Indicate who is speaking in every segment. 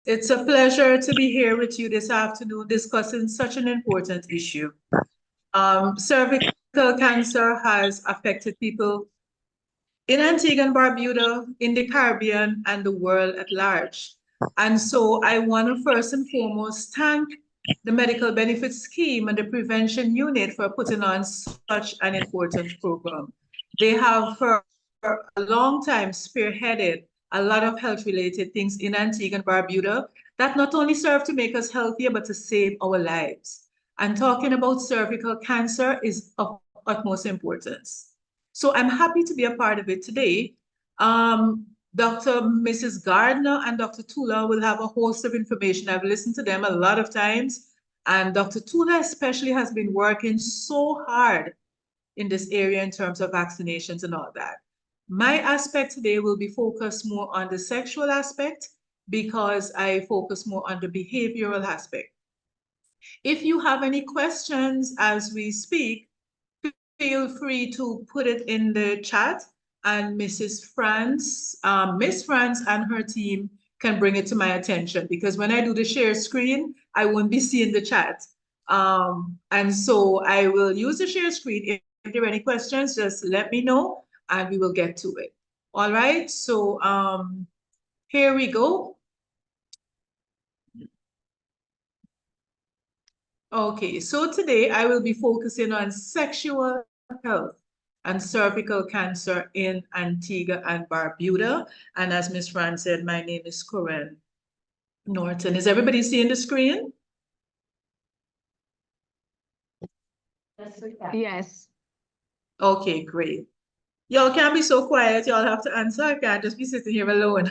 Speaker 1: It's a pleasure to be here with you this afternoon discussing such an important issue. Cervical cancer has affected people in Antigua and Barbuda, in the Caribbean, and the world at large. And so I want to first and foremost thank the Medical Benefits Scheme and the Prevention Unit for putting on such an important program. They have for a long time spearheaded a lot of health-related things in Antigua and Barbuda that not only serve to make us healthier, but to save our lives. And talking about cervical cancer is of utmost importance. So I'm happy to be a part of it today. Dr. Mrs. Gardner and Dr. Tulloch will have a host of information. I've listened to them a lot of times, and Dr. Tulloch especially has been working so hard in this area in terms of vaccinations and all that. My aspect today will be focused more on the sexual aspect because I focus more on the behavioral aspect. If you have any questions as we speak, feel free to put it in the chat and Miss France and her team can bring it to my attention because when I do the share screen, I won't be seeing the chat. And so I will use the share screen. If there are any questions, just let me know and we will get to it. All right, so here we go. Okay, so today I will be focusing on sexual health and cervical cancer in Antigua and Barbuda. And as Ms. Fran said, my name is Koren Norton. Is everybody seeing the screen?
Speaker 2: Yes.
Speaker 1: Okay, great. Y'all can't be so quiet. Y'all have to answer. I can't just be sitting here alone.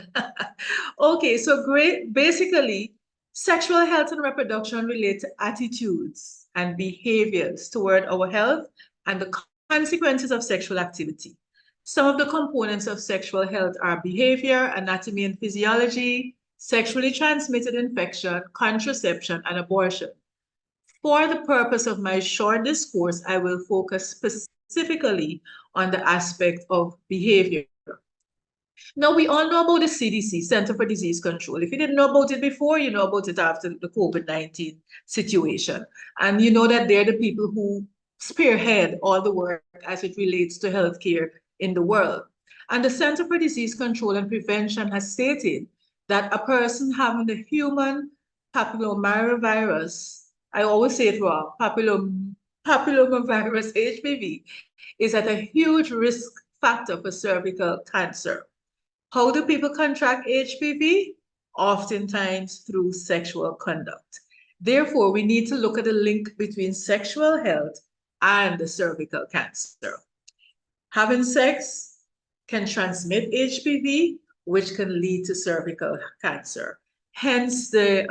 Speaker 1: Okay, so great. Basically, sexual health and reproduction relate to attitudes and behaviors toward our health and the consequences of sexual activity. Some of the components of sexual health are behavior, anatomy and physiology, sexually transmitted infection, contraception, and abortion. For the purpose of my short discourse, I will focus specifically on the aspect of behavior. Now, we all know about the CDC, Center for Disease Control. If you didn't know about it before, you know about it after the COVID-19 situation. And you know that they're the people who spearhead all the work as it relates to healthcare in the world. And the Center for Disease Control and Prevention has stated that a person having the human papillomavirus, I always say it wrong, papillomavirus HPV, is at a huge risk factor for cervical cancer. How do people contract HPV? Oftentimes through sexual conduct. Therefore, we need to look at the link between sexual health and the cervical cancer. Having sex can transmit HPV, which can lead to cervical cancer. Hence, the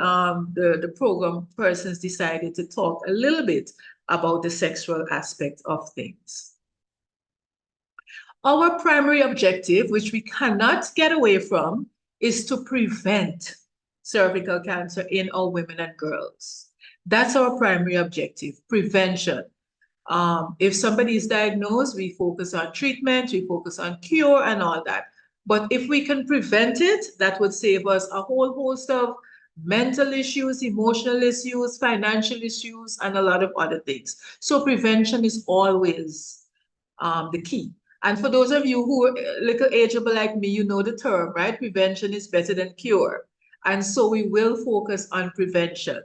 Speaker 1: program persons decided to talk a little bit about the sexual aspect of things. Our primary objective, which we cannot get away from, is to prevent cervical cancer in our women and girls. That's our primary objective, prevention. If somebody is diagnosed, we focus on treatment, we focus on cure and all that. But if we can prevent it, that would save us a whole host of mental issues, emotional issues, financial issues, and a lot of other things. So prevention is always the key. And for those of you who are a little ageable like me, you know the term, right? Prevention is better than cure. And so we will focus on prevention.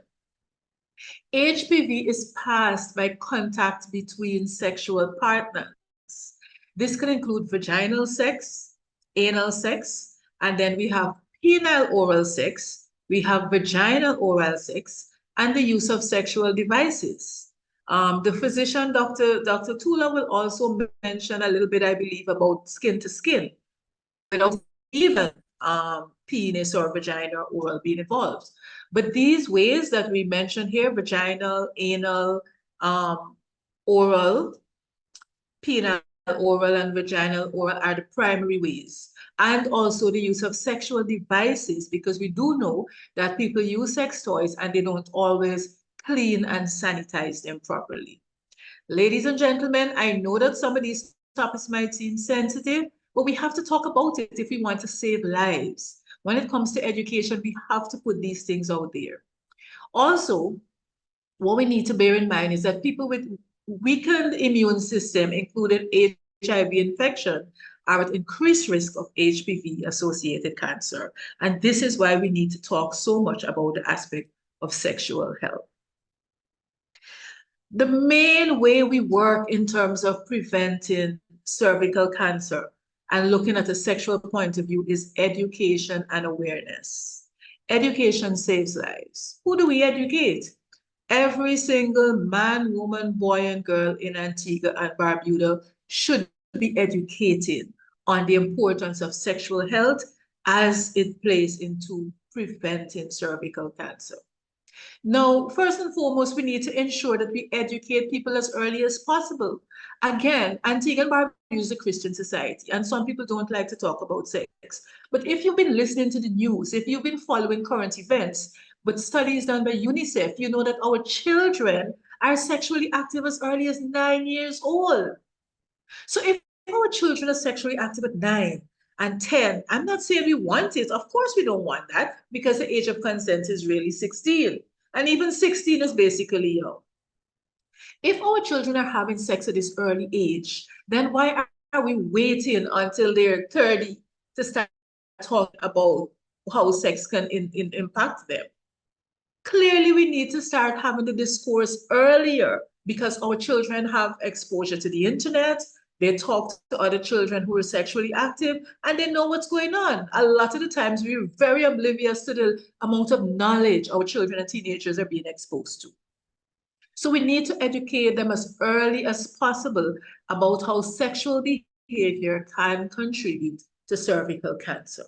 Speaker 1: HPV is passed by contact between sexual partners. This can include vaginal sex, anal sex, and then we have penile oral sex, we have vaginal oral sex, and the use of sexual devices. The physician, Dr. Tulloch, will also mention a little bit, I believe, about skin to skin, without even penis or vagina or oral being involved. But these ways that we mentioned here, vaginal, anal, oral, penile oral, and vaginal oral are the primary ways. And also the use of sexual devices, because we do know that people use sex toys and they don't always clean and sanitize them properly. Ladies and gentlemen, I know that some of these topics might seem sensitive, but we have to talk about it if we want to save lives. When it comes to education, we have to put these things out there. Also, what we need to bear in mind is that people with weakened immune system, including HIV infection, are at increased risk of HPV-associated cancer. And this is why we need to talk so much about the aspect of sexual health. The main way we work in terms of preventing cervical cancer and looking at a sexual point of view is education and awareness. Education saves lives. Who do we educate? Every single man, woman, boy, and girl in Antigua and Barbuda should be educated on the importance of sexual health as it plays into preventing cervical cancer. Now, first and foremost, we need to ensure that we educate people as early as possible. Again, Antigua and Barbuda is a Christian society, and some people don't like to talk about sex. But if you've been listening to the news, if you've been following current events, but studies done by UNICEF, you know that our children are sexually active as early as 9 years old. So if our children are sexually active at 9 and 10, I'm not saying we want it. Of course we don't want that, because the age of consent is really 16. And even 16 is basically young. If our children are having sex at this early age, then why are we waiting until they're 30 to start talking about how sex can impact them? Clearly, we need to start having the discourse earlier, because our children have exposure to the internet. They talk to other children who are sexually active, and they know what's going on. A lot of the times, we're very oblivious to the amount of knowledge our children and teenagers are being exposed to. So we need to educate them as early as possible about how sexual behavior can contribute to cervical cancer.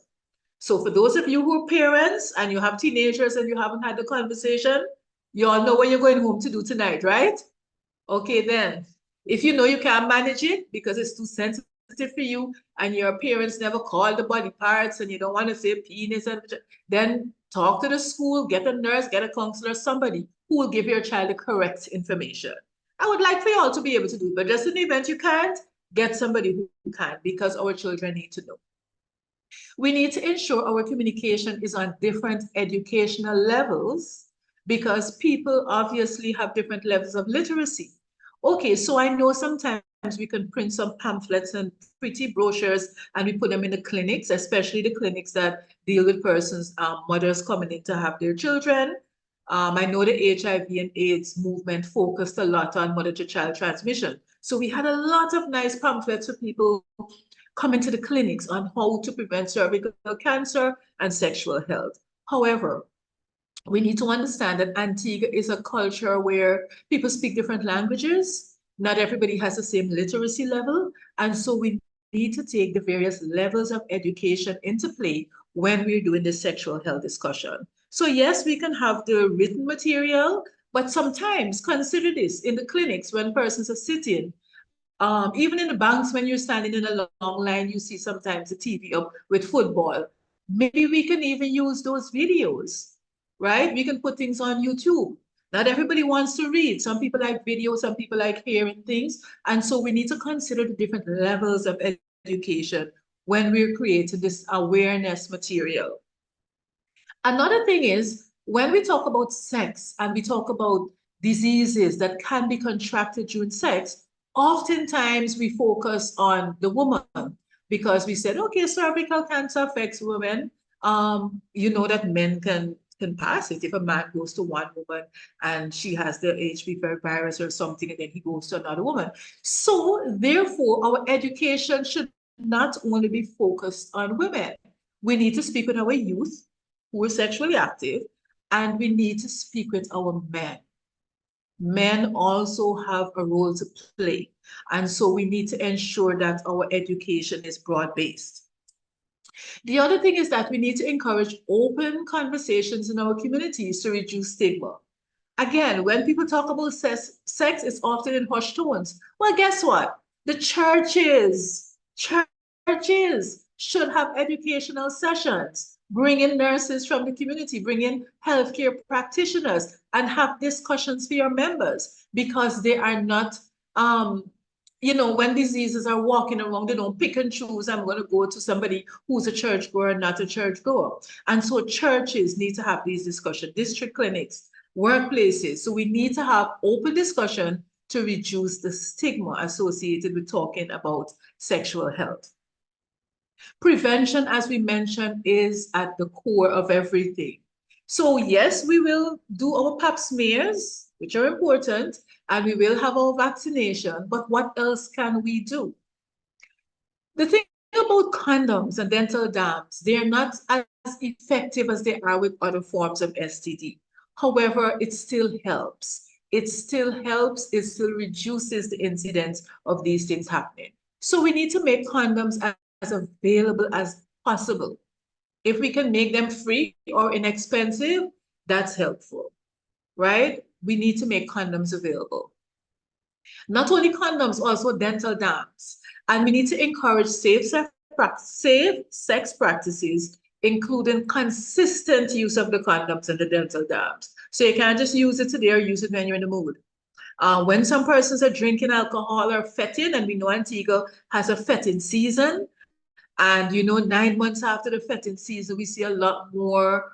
Speaker 1: So for those of you who are parents and you have teenagers and you haven't had the conversation, you all know what you're going home to do tonight, right? Okay, then. If you know you can't manage it because it's too sensitive for you and your parents never call the body parts and you don't want to say penis, then talk to the school, get a nurse, get a counselor, somebody who will give your child the correct information. I would like for you all to be able to do it, but just in the event you can't, get somebody who can, because our children need to know. We need to ensure our communication is on different educational levels, because people obviously have different levels of literacy. Okay, so I know sometimes we can print some pamphlets and pretty brochures and we put them in the clinics, especially the clinics that deal with persons, mothers coming in to have their children. I know the HIV and AIDS movement focused a lot on mother-to-child transmission. So we had a lot of nice pamphlets for people coming to the clinics on how to prevent cervical cancer and sexual health. However, we need to understand that Antigua is a culture where people speak different languages. Not everybody has the same literacy level. And so we need to take the various levels of education into play when we're doing this sexual health discussion. So yes, we can have the written material, but sometimes consider this in the clinics when persons are sitting. Even in the banks, when you're standing in a long line, you see sometimes the TV up with football. Maybe we can even use those videos, right? We can put things on YouTube. Not everybody wants to read. Some people like video, some people like hearing things. And so we need to consider the different levels of education when we're creating this awareness material. Another thing is, when we talk about sex and we talk about diseases that can be contracted during sex, oftentimes we focus on the woman, because we said, okay, cervical cancer affects women. You know that men can pass it. If a man goes to one woman and she has the HPV virus or something, and then he goes to another woman. So therefore, our education should not only be focused on women. We need to speak with our youth who are sexually active, and we need to speak with our men. Men also have a role to play. And so we need to ensure that our education is broad-based. The other thing is that we need to encourage open conversations in our communities to reduce stigma. Again, when people talk about sex, it's often in hushed tones. Well, guess what? The churches should have educational sessions, bring in nurses from the community, bring in healthcare practitioners, and have discussions for your members, because they are not when diseases are walking around, they don't pick and choose. I'm going to go to somebody who's a churchgoer and not a churchgoer. And so churches need to have these discussions, district clinics, workplaces. So we need to have open discussion to reduce the stigma associated with talking about sexual health. Prevention, as we mentioned, is at the core of everything. So yes, we will do our pap smears, which are important, and we will have our vaccination, but what else can we do? The thing about condoms and dental dams, they are not as effective as they are with other forms of STD. However, it still helps. It still helps, it still reduces the incidence of these things happening. So we need to make condoms as available as possible. If we can make them free or inexpensive, that's helpful, right? We need to make condoms available. Not only condoms, also dental dams. And we need to encourage safe sex practices, including consistent use of the condoms and the dental dams. So you can't just use it today or use it when you're in the mood. When some persons are drinking alcohol or fetting, and we know Antigua has a fetting season, and 9 months after the fetting season, we see a lot more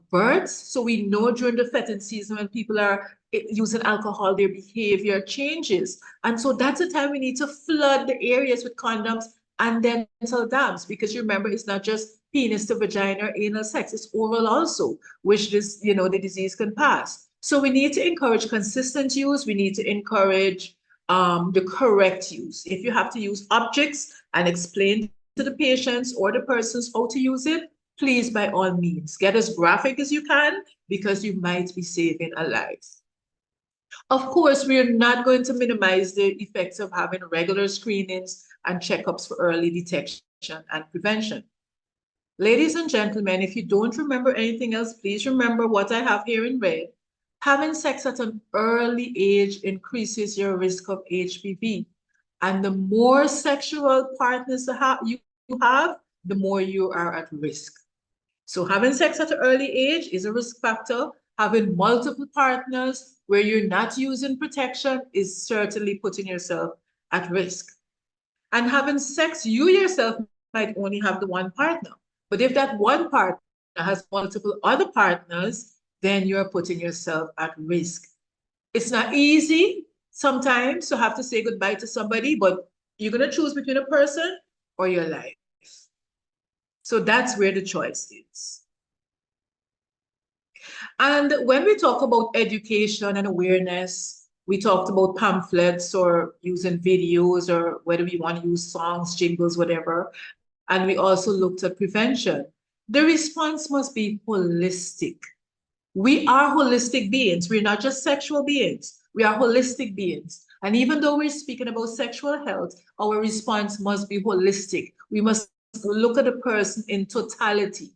Speaker 1: births. So we know during the fetting season when people are using alcohol, their behavior changes. And so that's the time we need to flood the areas with condoms and dental dams, because you remember, it's not just penis to vagina or anal sex, it's oral also, which this, the disease can pass. So we need to encourage consistent use. We need to encourage the correct use. If you have to use objects and explain to the patients or the persons how to use it, please, by all means, get as graphic as you can, because you might be saving a life. Of course, we are not going to minimize the effects of having regular screenings and checkups for early detection and prevention. Ladies and gentlemen, if you don't remember anything else, please remember what I have here in red. Having sex at an early age increases your risk of HPV. And the more sexual partners you have, the more you are at risk. So having sex at an early age is a risk factor. Having multiple partners where you're not using protection is certainly putting yourself at risk. And having sex, you yourself might only have the one partner. But if that one partner has multiple other partners, then you're putting yourself at risk. It's not easy sometimes to have to say goodbye to somebody, but you're going to choose between a person or your life. So that's where the choice is. And when we talk about education and awareness, we talked about pamphlets or using videos, or whether we want to use songs, jingles, whatever. And we also looked at prevention. The response must be holistic. We are holistic beings. We're not just sexual beings. We are holistic beings. And even though we're speaking about sexual health, our response must be holistic. We must look at the person in totality.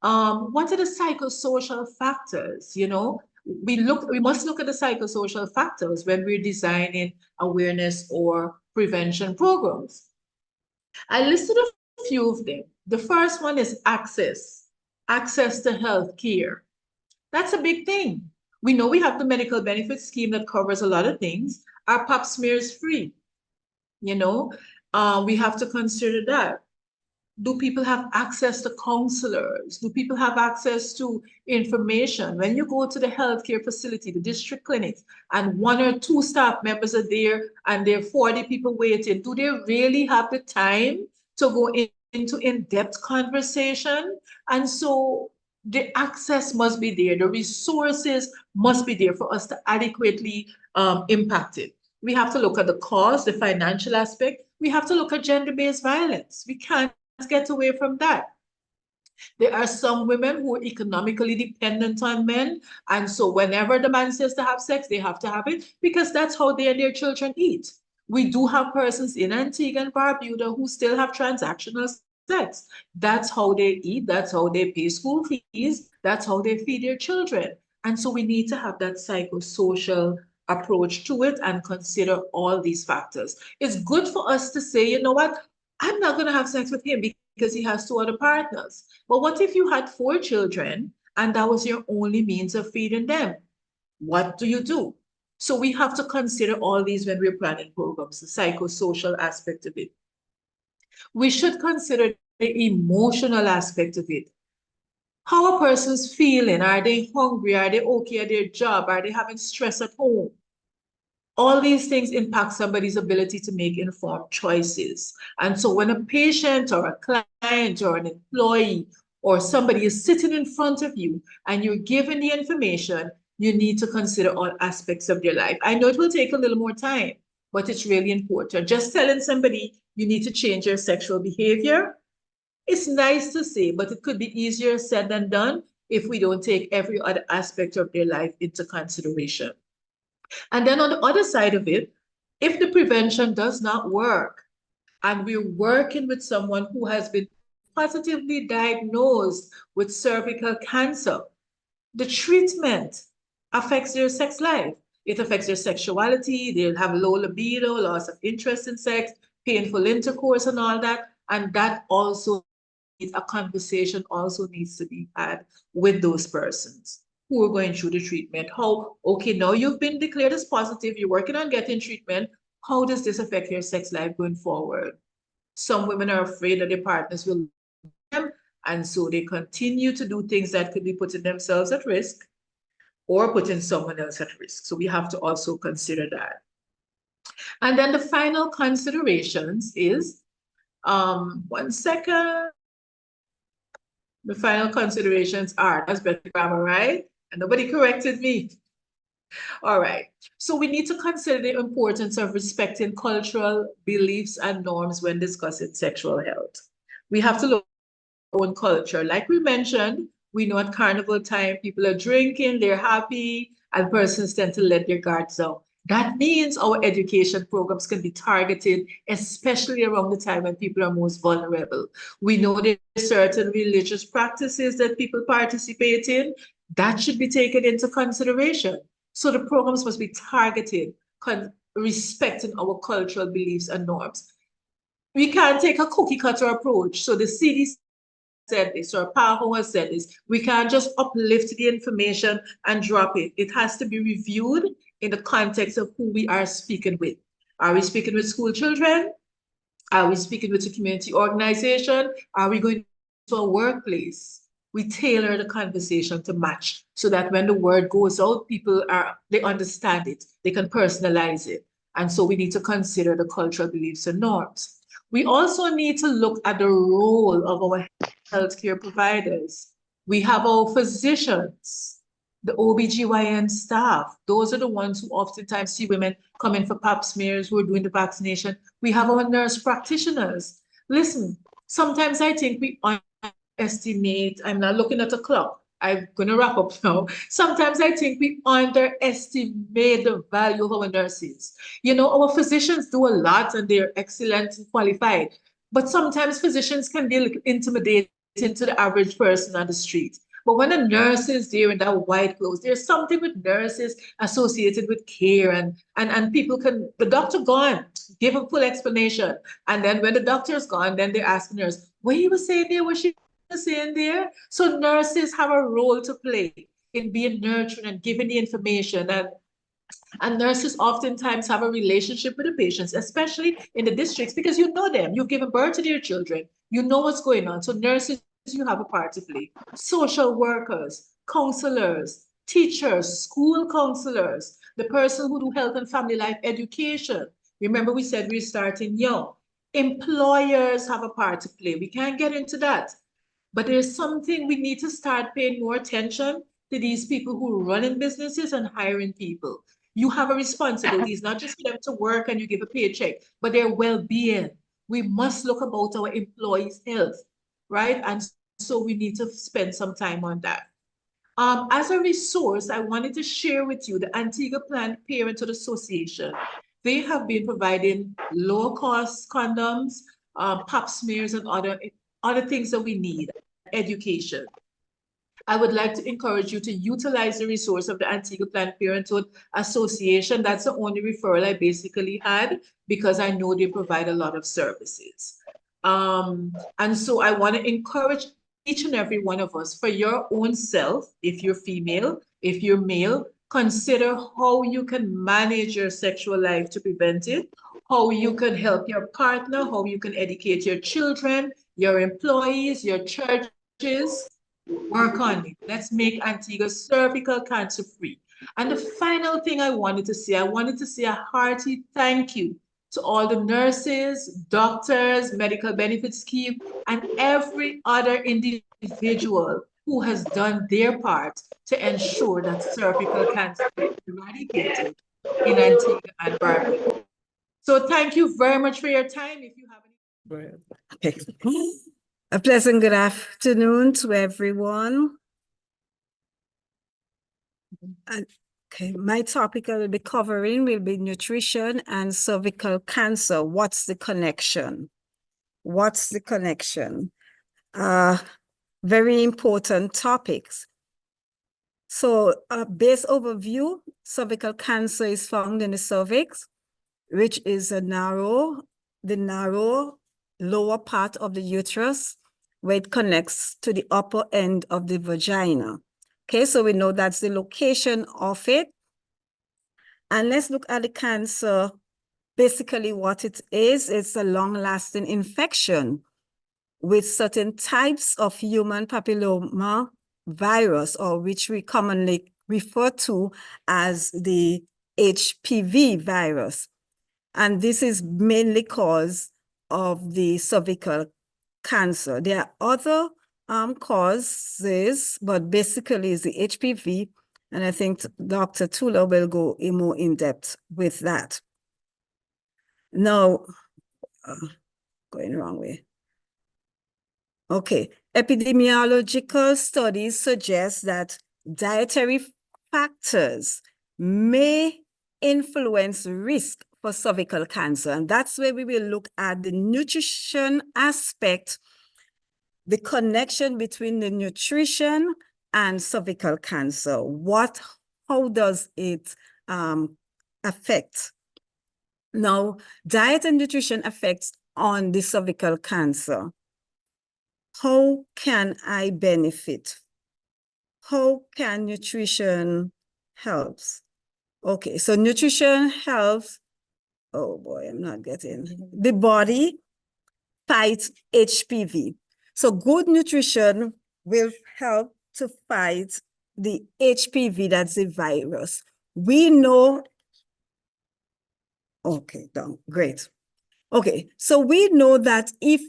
Speaker 1: What are the psychosocial factors? We must look at the psychosocial factors when we're designing awareness or prevention programs. I listed a few of them. The first one is access to health care. That's a big thing. We know we have the medical benefits scheme that covers a lot of things. Our pap smear is free. We have to consider that. Do people have access to counselors? Do people have access to information? When you go to the healthcare facility, the district clinics, and 1 or 2 staff members are there and there are 40 people waiting, do they really have the time to go into in-depth conversation? And so the access must be there. The resources must be there for us to adequately impact it. We have to look at the cost, the financial aspect. We have to look at gender-based violence. We can't get away from that. There are some women who are economically dependent on men. And so whenever the man says to have sex, they have to have it, because that's how they and their children eat. We do have persons in Antigua and Barbuda who still have transactional sex. That's how they eat. That's how they pay school fees. That's how they feed their children. And so we need to have that psychosocial approach to it and consider all these factors. It's good for us to say, you know what? I'm not going to have sex with him because he has 2 other partners. But what if you had 4 children and that was your only means of feeding them? What do you do? So we have to consider all these when we're planning programs, the psychosocial aspect of it. We should consider the emotional aspect of it. How a person's feeling. Are they hungry? Are they okay at their job? Are they having stress at home? All these things impact somebody's ability to make informed choices. And so when a patient or a client or an employee or somebody is sitting in front of you and you're given the information, you need to consider all aspects of their life. I know it will take a little more time, but it's really important. Just telling somebody you need to change your sexual behavior, it's nice to say, but it could be easier said than done if we don't take every other aspect of their life into consideration. And then on the other side of it, if the prevention does not work and we're working with someone who has been positively diagnosed with cervical cancer, the treatment affects their sex life. It affects their sexuality. They'll have low libido, loss of interest in sex, painful intercourse and all that. And that also, a conversation also needs to be had with those persons who are going through the treatment. How, okay, now you've been declared as positive, you're working on getting treatment. How does this affect your sex life going forward? Some women are afraid that their partners will leave them, and so they continue to do things that could be putting themselves at risk or putting someone else at risk. So we have to also consider that. And then the final considerations is, one second. The final considerations are, that's better grammar, right? And nobody corrected me. All right. So we need to consider the importance of respecting cultural beliefs and norms when discussing sexual health. We have to look at our own culture. Like we mentioned, we know at carnival time, people are drinking, they're happy, and persons tend to let their guards down. That means our education programs can be targeted, especially around the time when people are most vulnerable. We know there are certain religious practices that people participate in. That should be taken into consideration. So the programs must be targeted, respecting our cultural beliefs and norms. We can't take a cookie cutter approach. So the CDC said this, or PAHO has said this. We can't just uplift the information and drop it. It has to be reviewed in the context of who we are speaking with. Are we speaking with school children? Are we speaking with a community organization? Are we going to a workplace? We tailor the conversation to match so that when the word goes out, they understand it. They can personalize it. And so we need to consider the cultural beliefs and norms. We also need to look at the role of our healthcare providers. We have our physicians, the OBGYN staff. Those are the ones who oftentimes see women coming for pap smears, who are doing the vaccination. We have our nurse practitioners. Listen, sometimes I think we underestimate, I'm not looking at the clock, I'm going to wrap up now. Sometimes I think we underestimate the value of our nurses. You know, our physicians do a lot and they're excellent and qualified, but sometimes physicians can be a little intimidating to the average person on the street. But when a nurse is there in that white clothes, there's something with nurses associated with care, and people can, the doctor gone, give a full explanation. And then when the doctor is gone, then they ask the nurse, what you were saying there, was she saying there? So nurses have a role to play in being nurturing and giving the information. And nurses oftentimes have a relationship with the patients, especially in the districts, because you know them, you've given birth to their children, you know what's going on. So nurses, you have a part to play. Social workers, counselors, teachers, school counselors, the person who do health and family life education. Remember, we said we're starting young. Employers have a part to play. We can't get into that. But there's something we need to start paying more attention to these people who are running businesses and hiring people. You have a responsibility. It's not just for them to work and you give a paycheck, but their well-being. We must look about our employees' health, right? And so we need to spend some time on that. As a resource, I wanted to share with you the Antigua Planned Parenthood Association. They have been providing low-cost condoms, pap smears, and other things that we need, education. I would like to encourage you to utilize the resource of the Antigua Planned Parenthood Association. That's the only referral I basically had because I know they provide a lot of services. And so I want to encourage each and every one of us, for your own self, if you're female, if you're male, consider how you can manage your sexual life to prevent it, how you can help your partner, how you can educate your children, your employees, your churches. Work on it. Let's make Antigua cervical cancer free. And the final thing I wanted to say, I wanted to say a hearty thank you to all the nurses, doctors, medical benefits scheme, and every other individual who has done their part to ensure that cervical cancer is eradicated in Antigua and Barbuda. So thank you very much for your time. If you have any.
Speaker 2: Okay. A pleasant good afternoon to everyone. Okay, my topic I will be covering will be nutrition and cervical cancer. What's the connection? What's the connection? Very important topics. So a base overview, cervical cancer is found in the cervix, which is the narrow lower part of the uterus, where it connects to the upper end of the vagina. Okay, so we know that's the location of it. And let's look at the cancer. Basically what it is, it's a long-lasting infection with certain types of human papilloma virus, or which we commonly refer to as the HPV virus. And this is mainly cause of the cervical cancer. There are other causes, but basically it's the HPV. And I think Dr. Tulloch will go more in depth with that. Now, going wrong way. Okay, epidemiological studies suggest that dietary factors may influence risk for cervical cancer. And that's where we will look at the nutrition aspect, the connection between the nutrition and cervical cancer. How does it affect? Now, diet and nutrition affects on the cervical cancer. How can I benefit? How can nutrition help? Okay, so nutrition helps, oh boy, I'm not getting, the body fight HPV. So good nutrition will help to fight the HPV, that's the virus. We know, okay, done, great. Okay, so we know that if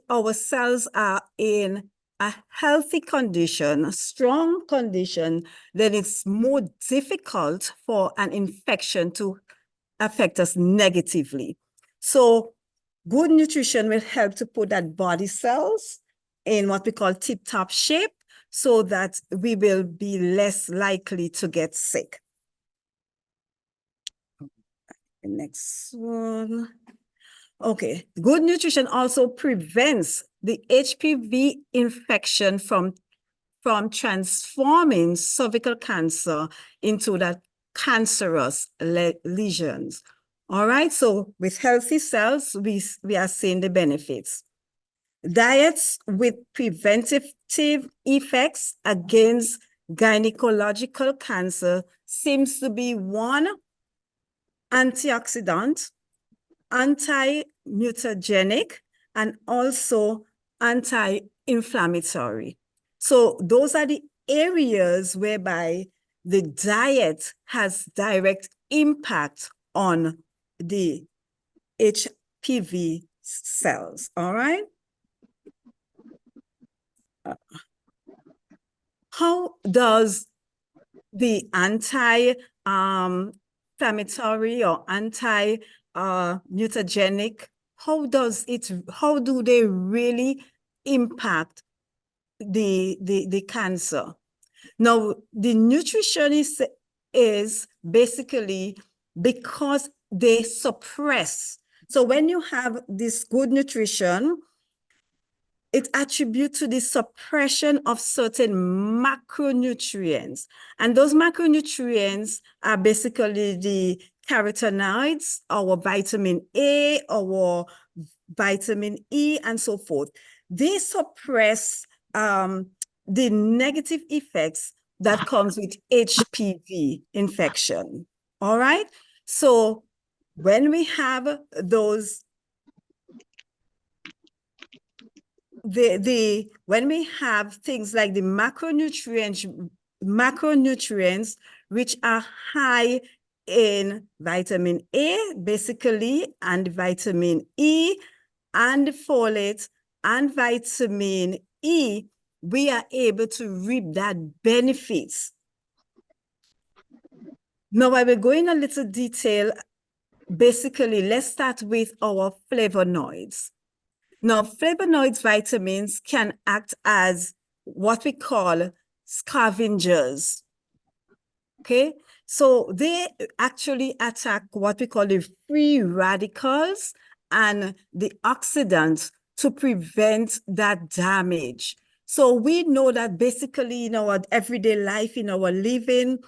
Speaker 2: our cells are in a healthy condition, a strong condition, then it's more difficult for an infection to affect us negatively. So good nutrition will help to put that body cells in what we call tip-top shape so that we will be less likely to get sick. The next one. Okay, good nutrition also prevents the HPV infection from transforming cervical cancer into that cancerous lesions. All right, so with healthy cells, we are seeing the benefits. Diets with preventative effects against gynecological cancer seems to be one, antioxidant, anti-mutagenic, and also anti-inflammatory. So those are the areas whereby the diet has direct impact on the HPV cells, all right? How does the anti-inflammatory or anti-mutagenic, how do they really impact the cancer? Now, the nutritionist is basically because they suppress. So when you have this good nutrition, it attributes to the suppression of certain macronutrients. And those macronutrients are basically the carotenoids, our vitamin A, our vitamin E, and so forth. They suppress the negative effects that comes with HPV infection. All right. So when we have those, when we have things like the macronutrients which are high in vitamin A, basically, and vitamin E, and folate, and vitamin E, we are able to reap that benefits. Now, I will go in a little detail. Basically, let's start with our flavonoids. Now, flavonoids vitamins can act as what we call scavengers. Okay, so they actually attack what we call the free radicals and the oxidants to prevent that damage. So we know that basically in our everyday life, in our living,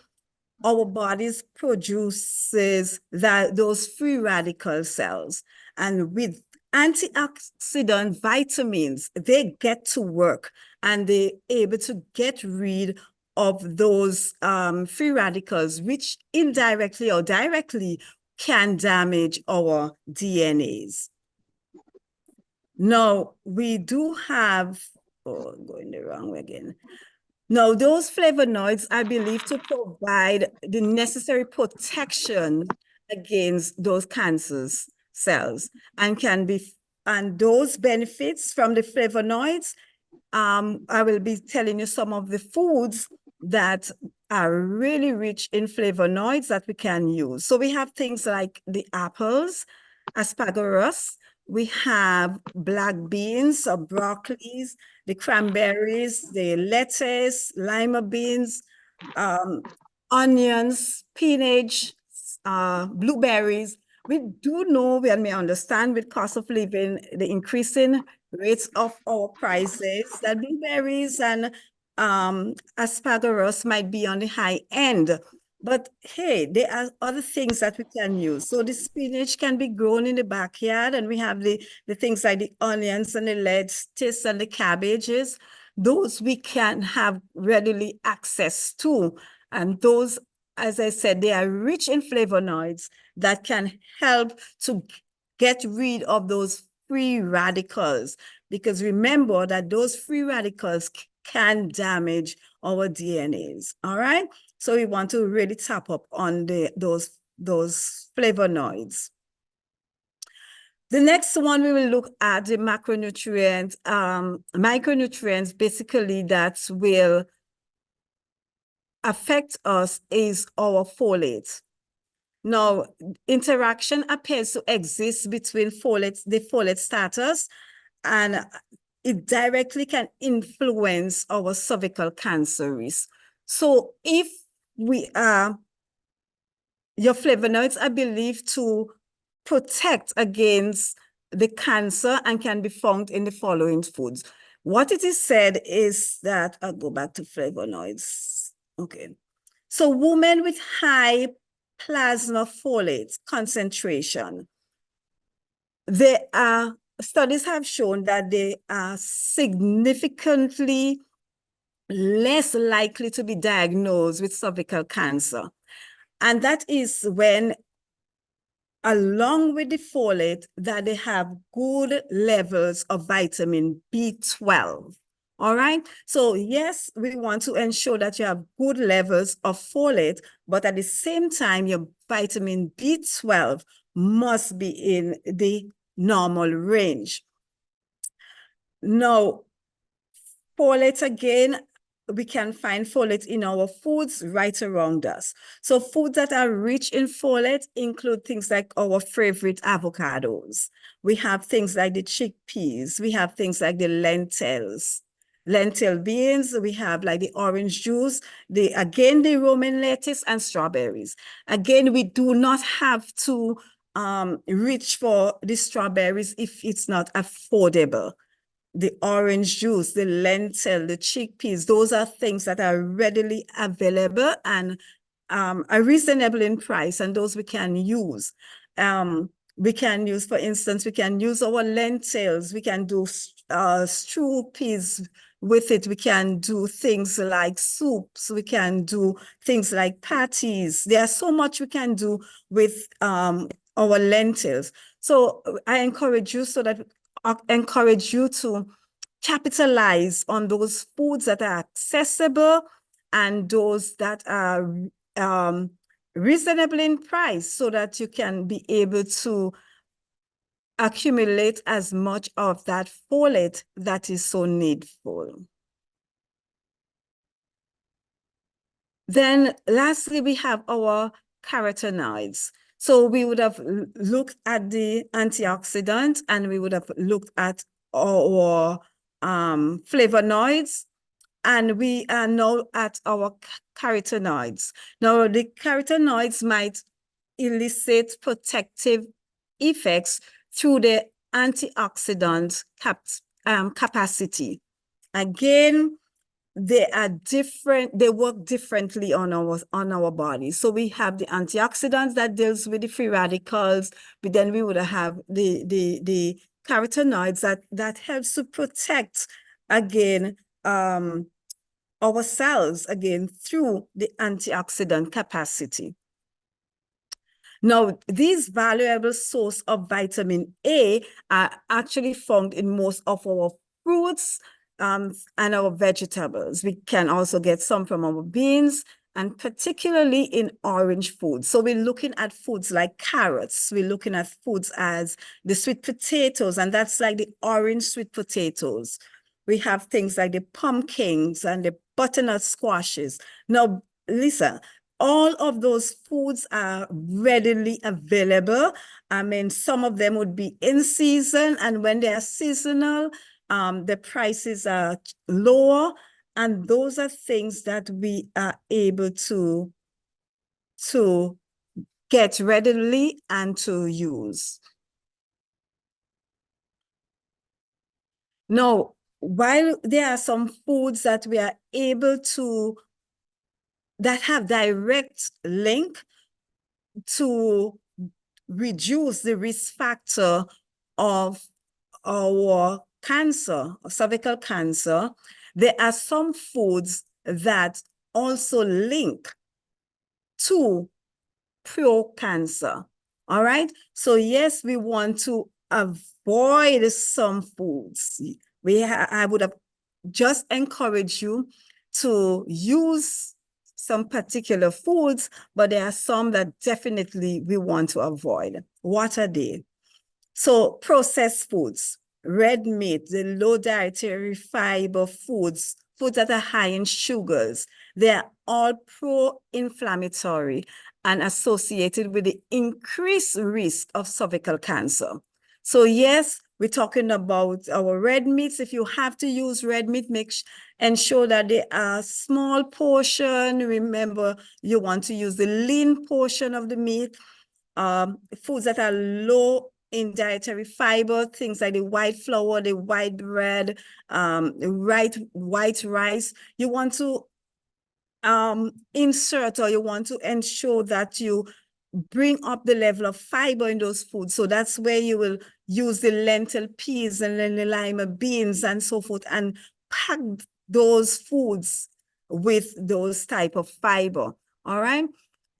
Speaker 2: our bodies produces those free radical cells. And with antioxidant vitamins, they get to work and they're able to get rid of those free radicals, which indirectly or directly can damage our DNAs. Now, we do have, I'm going the wrong way again. Now, those flavonoids are believed to provide the necessary protection against those cancer cells and those benefits from the flavonoids. I will be telling you some of the foods that are really rich in flavonoids that we can use. So we have things like the apples, asparagus, we have black beans or broccolis, the cranberries, the lettuce, lima beans, onions, spinach, blueberries. We do know and we understand with cost of living, the increasing rates of our prices, that blueberries and asparagus might be on the high end. But hey, there are other things that we can use. So the spinach can be grown in the backyard, and we have the things like the onions and the lettuce and the cabbages. Those we can have readily access to. And those, as I said, they are rich in flavonoids that can help to get rid of those free radicals. Because remember that those free radicals can damage our DNAs, all right? So we want to really tap up on those flavonoids. The next one, we will look at the macronutrients, micronutrients, basically, that will affect us is our folate. Now, interaction appears to exist between the folate status, and it directly can influence our cervical cancer risk. So if your flavonoids are believed to protect against the cancer and can be found in the following foods. What it is said is that, I'll go back to flavonoids. Okay. So women with high plasma folate concentration, studies have shown that they are significantly less likely to be diagnosed with cervical cancer. And that is when, along with the folate, that they have good levels of vitamin B12. All right. So yes, we want to ensure that you have good levels of folate, but at the same time, your vitamin B12 must be in the normal range. Now, folate, again, we can find folate in our foods right around us. So foods that are rich in folate include things like our favorite avocados. We have things like the chickpeas. We have things like the lentil beans. We have like the orange juice, the Roman lettuce and strawberries. Again, we do not have to reach for the strawberries if it's not affordable. The orange juice, the lentil, the chickpeas, those are things that are readily available and are reasonable in price, and those we can use. We can use, for instance, we can use our lentils. We can do stew peas with it. We can do things like soups. We can do things like patties. There's so much we can do with our lentils. So I encourage you to capitalize on those foods that are accessible and those that are reasonable in price, so that you can be able to accumulate as much of that folate that is so needful. Then lastly, we have our carotenoids. So we would have looked at the antioxidants, and we would have looked at our flavonoids, and we are now at our carotenoids. Now, the carotenoids might elicit protective effects through the antioxidant capacity. Again, they are different, they work differently on our body. So we have the antioxidants that deals with the free radicals, but then we would have the carotenoids that helps to protect, again, our cells, again, through the antioxidant capacity. Now, these valuable sources of vitamin A are actually found in most of our fruits and our vegetables. We can also get some from our beans, and particularly in orange foods. So we're looking at foods like carrots. We're looking at foods as the sweet potatoes, and that's like the orange sweet potatoes. We have things like the pumpkins and the butternut squashes. Now, Lisa, all of those foods are readily available. I mean, some of them would be in season, and when they are seasonal, the prices are lower, and those are things that we are able to get readily and to use. Now, while there are some foods that we are able to, that have direct link to reduce the risk factor of our cancer, cervical cancer, there are some foods that also link to pro-cancer. All right. So yes, we want to avoid some foods. I would have just encouraged you to use some particular foods, but there are some that definitely we want to avoid. What are they? So processed foods, red meat, the low dietary fiber foods, foods that are high in sugars, they are all pro-inflammatory and associated with the increased risk of cervical cancer. So yes, we're talking about our red meats. If you have to use red meat, ensure that they are small portion. Remember, you want to use the lean portion of the meat. Foods that are low in dietary fiber, things like the white flour, the white bread, white rice. You want to insert, or you want to ensure that you bring up the level of fiber in those foods. So that's where you will use the lentil peas and then the lima beans and so forth, and pack those foods with those type of fiber. All right.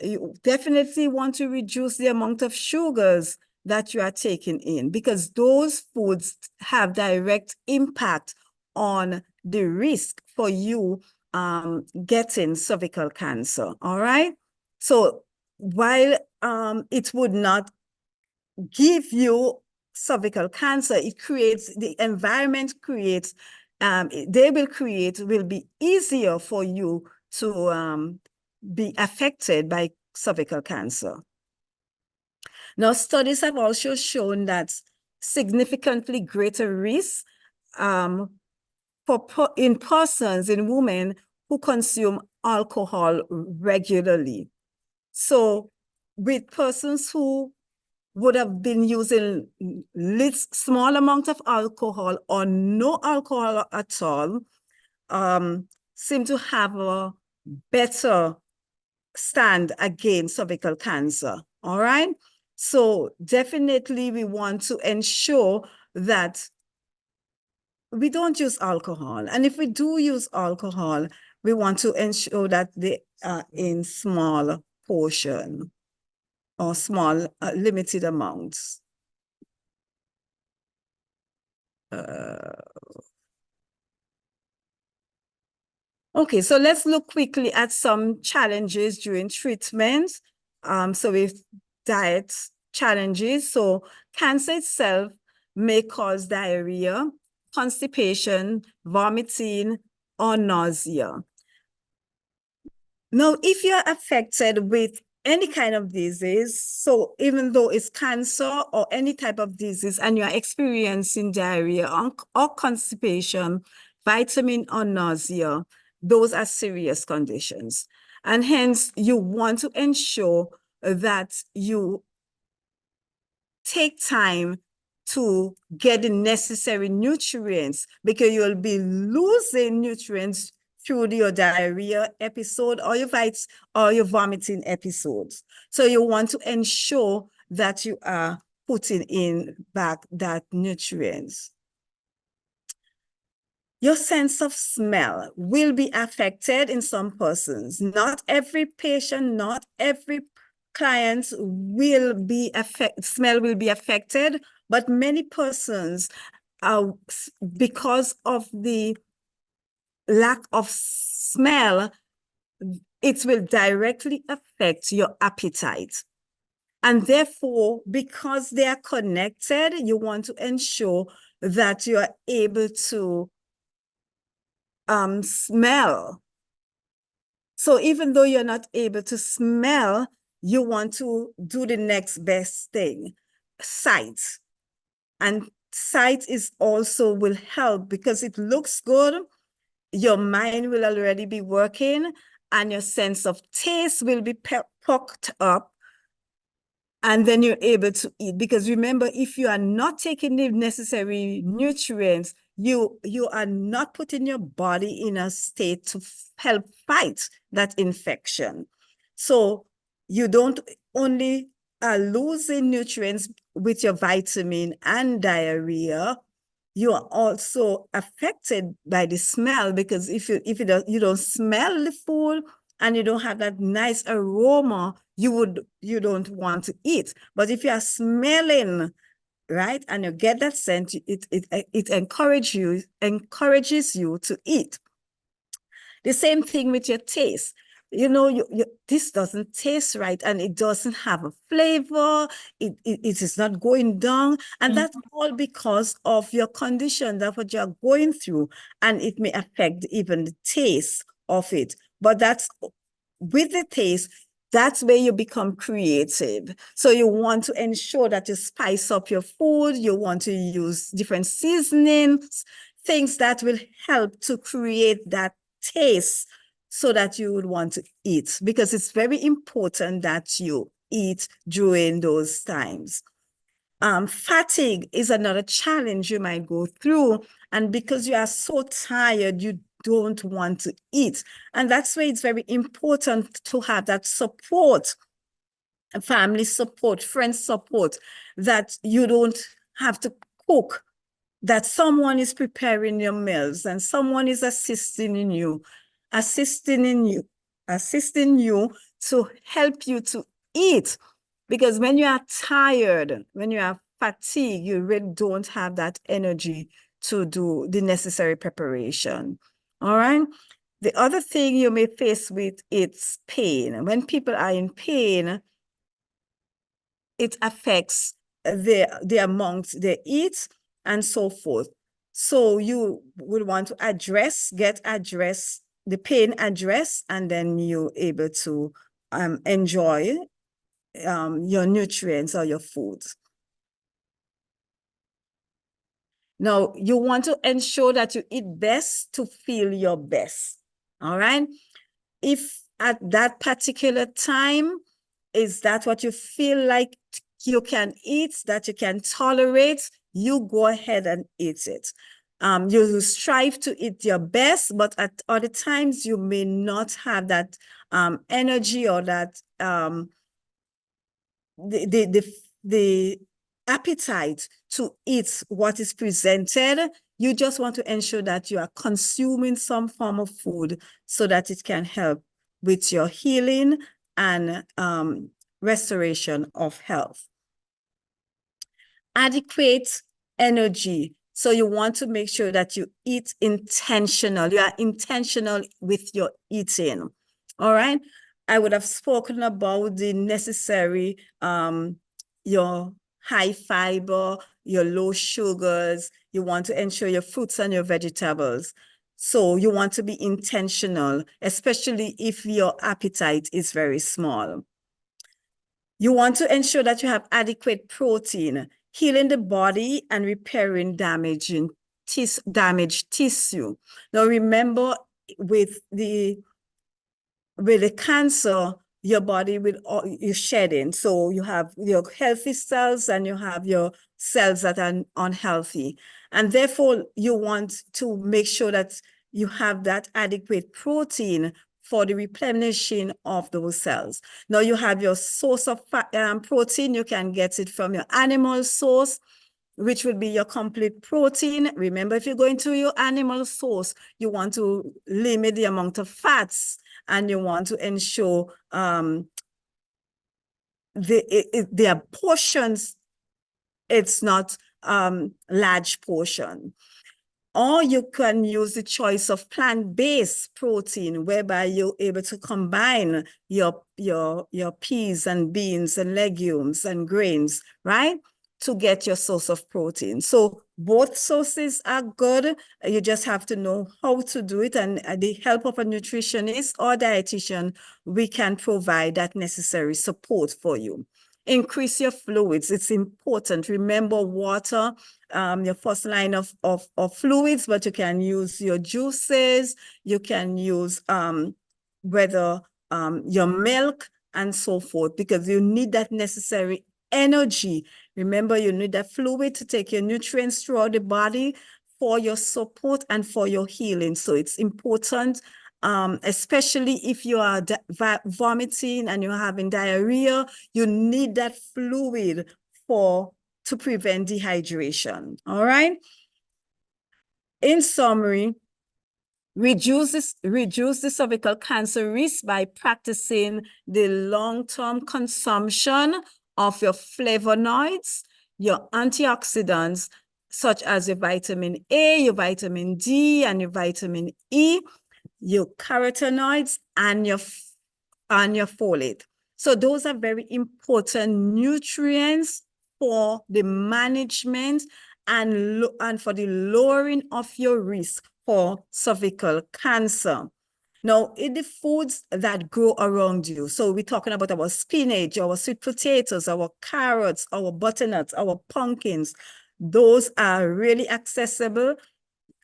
Speaker 2: You definitely want to reduce the amount of sugars that you are taking in, because those foods have direct impact on the risk for you getting cervical cancer. All right. So while it would not give you cervical cancer, it creates, the environment creates, will be easier for you to be affected by cervical cancer. Now, studies have also shown that significantly greater risk in persons, in women who consume alcohol regularly. So with persons who would have been using small amount of alcohol or no alcohol at all, seem to have a better stand against cervical cancer. All right. So definitely we want to ensure that we don't use alcohol. And if we do use alcohol, we want to ensure that they are in small portion or small limited amounts. Okay, so let's look quickly at some challenges during treatment. So with diet challenges, so cancer itself may cause diarrhea, constipation, vomiting, or nausea. Now, if you're affected with any kind of disease, so even though it's cancer or any type of disease, and you're experiencing diarrhea or constipation, vitamin or nausea, those are serious conditions. And hence, you want to ensure that you take time to get the necessary nutrients, because you'll be losing nutrients through your diarrhea episode or your vomiting episodes. So you want to ensure that you are putting in back that nutrients. Your sense of smell will be affected in some persons. Not every patient, not every client will be smell will be affected, but many persons, because of the lack of smell, it will directly affect your appetite. And therefore, because they are connected, you want to ensure that you are able to smell. So even though you're not able to smell, you want to do the next best thing, sight. And sight is also will help because it looks good. Your mind will already be working and your sense of taste will be pucked up. And then you're able to eat. Because remember, if you are not taking the necessary nutrients, you are not putting your body in a state to help fight that infection. So you don't only losing nutrients with your vitamin and diarrhea, you are also affected by the smell, because if you don't smell the food and you don't have that nice aroma, you don't want to eat. But if you are smelling, right, and you get that scent, it encourages you to eat. The same thing with your taste. You know, this doesn't taste right and it doesn't have a flavor. It is not going down. And that's all because of your condition, that's what you're going through. And it may affect even the taste of it. But that's with the taste, that's where you become creative. So you want to ensure that you spice up your food. You want to use different seasonings, things that will help to create that taste so that you would want to eat, because it's very important that you eat during those times. Fatigue is another challenge you might go through. And because you are so tired, you don't want to eat. And that's why it's very important to have that support, family support, friend support, that you don't have to cook, that someone is preparing your meals and someone is assisting you to help you to eat. Because when you are tired, when you are fatigued, you really don't have that energy to do the necessary preparation. All right. The other thing you may face with it's pain. When people are in pain, it affects the amount they eat and so forth. So you will want to get the pain addressed, and then you're able to enjoy your nutrients or your foods. Now, you want to ensure that you eat best to feel your best. All right. If at that particular time, is that what you feel like you can eat, that you can tolerate, you go ahead and eat it. You strive to eat your best, but at other times you may not have that energy or that the appetite to eat what is presented. You just want to ensure that you are consuming some form of food so that it can help with your healing and restoration of health. Adequate energy. So you want to make sure that you eat intentional. You are intentional with your eating. All right. I would have spoken about the necessary, your high fiber, your low sugars. You want to ensure your fruits and your vegetables. So you want to be intentional, especially if your appetite is very small. You want to ensure that you have adequate protein, healing the body and repairing damaged tissue. Now remember, with the cancer, your body is shedding. So you have your healthy cells and you have your cells that are unhealthy. And therefore, you want to make sure that you have that adequate protein for the replenishing of those cells. Now you have your source of protein. You can get it from your animal source, which would be your complete protein. Remember, if you're going to your animal source, you want to limit the amount of fats, and you want to ensure their portions, it's not large portion. Or you can use the choice of plant-based protein, whereby you're able to combine your peas and beans and legumes and grains, right, to get your source of protein. So both sources are good. You just have to know how to do it. And the help of a nutritionist or dietitian, we can provide that necessary support for you. Increase your fluids. It's important. Remember, water, your first line of fluids, but you can use your juices, you can use your milk and so forth, because you need that necessary energy. Remember, you need that fluid to take your nutrients throughout the body for your support and for your healing. So it's important, especially if you are vomiting and you're having diarrhea, you need that fluid to prevent dehydration. All right. In summary, reduce the cervical cancer risk by practicing the long-term consumption of your flavonoids, your antioxidants, such as your vitamin A, your vitamin D, and your vitamin E, your carotenoids, and your folate. So those are very important nutrients for the management and for the lowering of your risk for cervical cancer. Now, in the foods that grow around you, so we're talking about our spinach, our sweet potatoes, our carrots, our butternuts, our pumpkins. Those are really accessible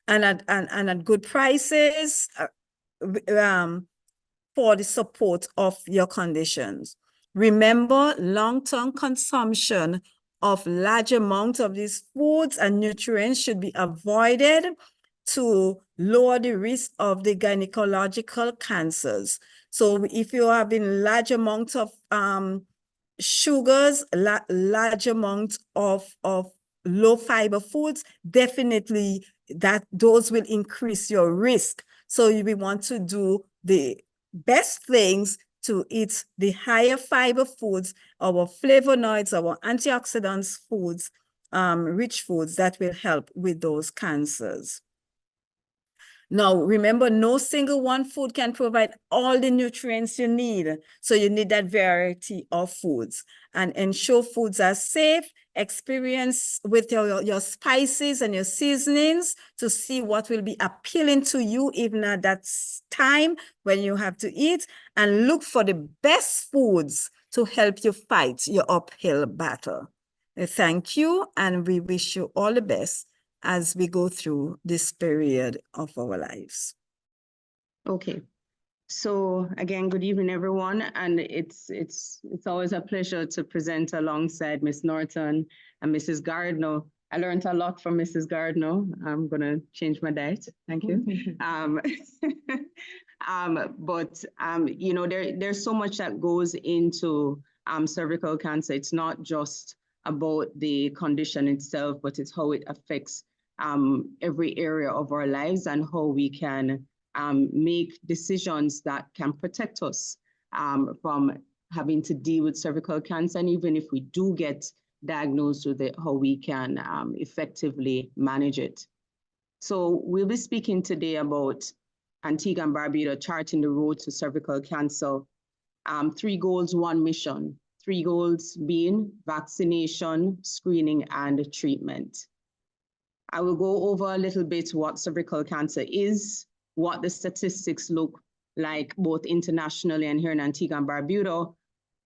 Speaker 2: and at good prices for the support of your conditions. Remember, long-term consumption of large amounts of these foods and nutrients should be avoided to lower the risk of the gynecological cancers. So if you're having large amounts of sugars, large amounts of low fiber foods, definitely those will increase your risk. So we want to do the best things to eat the higher fiber foods, our flavonoids, our antioxidants foods, rich foods that will help with those cancers. Now, remember, no single one food can provide all the nutrients you need. So you need that variety of foods, and ensure foods are safe. Experience with your spices and your seasonings to see what will be appealing to you even at that time when you have to eat, and look for the best foods to help you fight your uphill battle. Thank you, and we wish you all the best as we go through this period of our lives.
Speaker 3: Okay. So again, good evening, everyone. And it's always a pleasure to present alongside Ms. Norton and Mrs. Gardner. I learned a lot from Mrs. Gardner. I'm going to change my diet. Thank you. You know, there's so much that goes into cervical cancer. It's not just about the condition itself, but it's how it affects every area of our lives and how we can make decisions that can protect us from having to deal with cervical cancer. And even if we do get diagnosed with it, how we can effectively manage it. So we'll be speaking today about Antigua and Barbuda charting the road to cervical cancer. 3 goals, 1 mission. 3 goals being vaccination, screening, and treatment. I will go over a little bit what cervical cancer is, what the statistics look like both internationally and here in Antigua and Barbuda.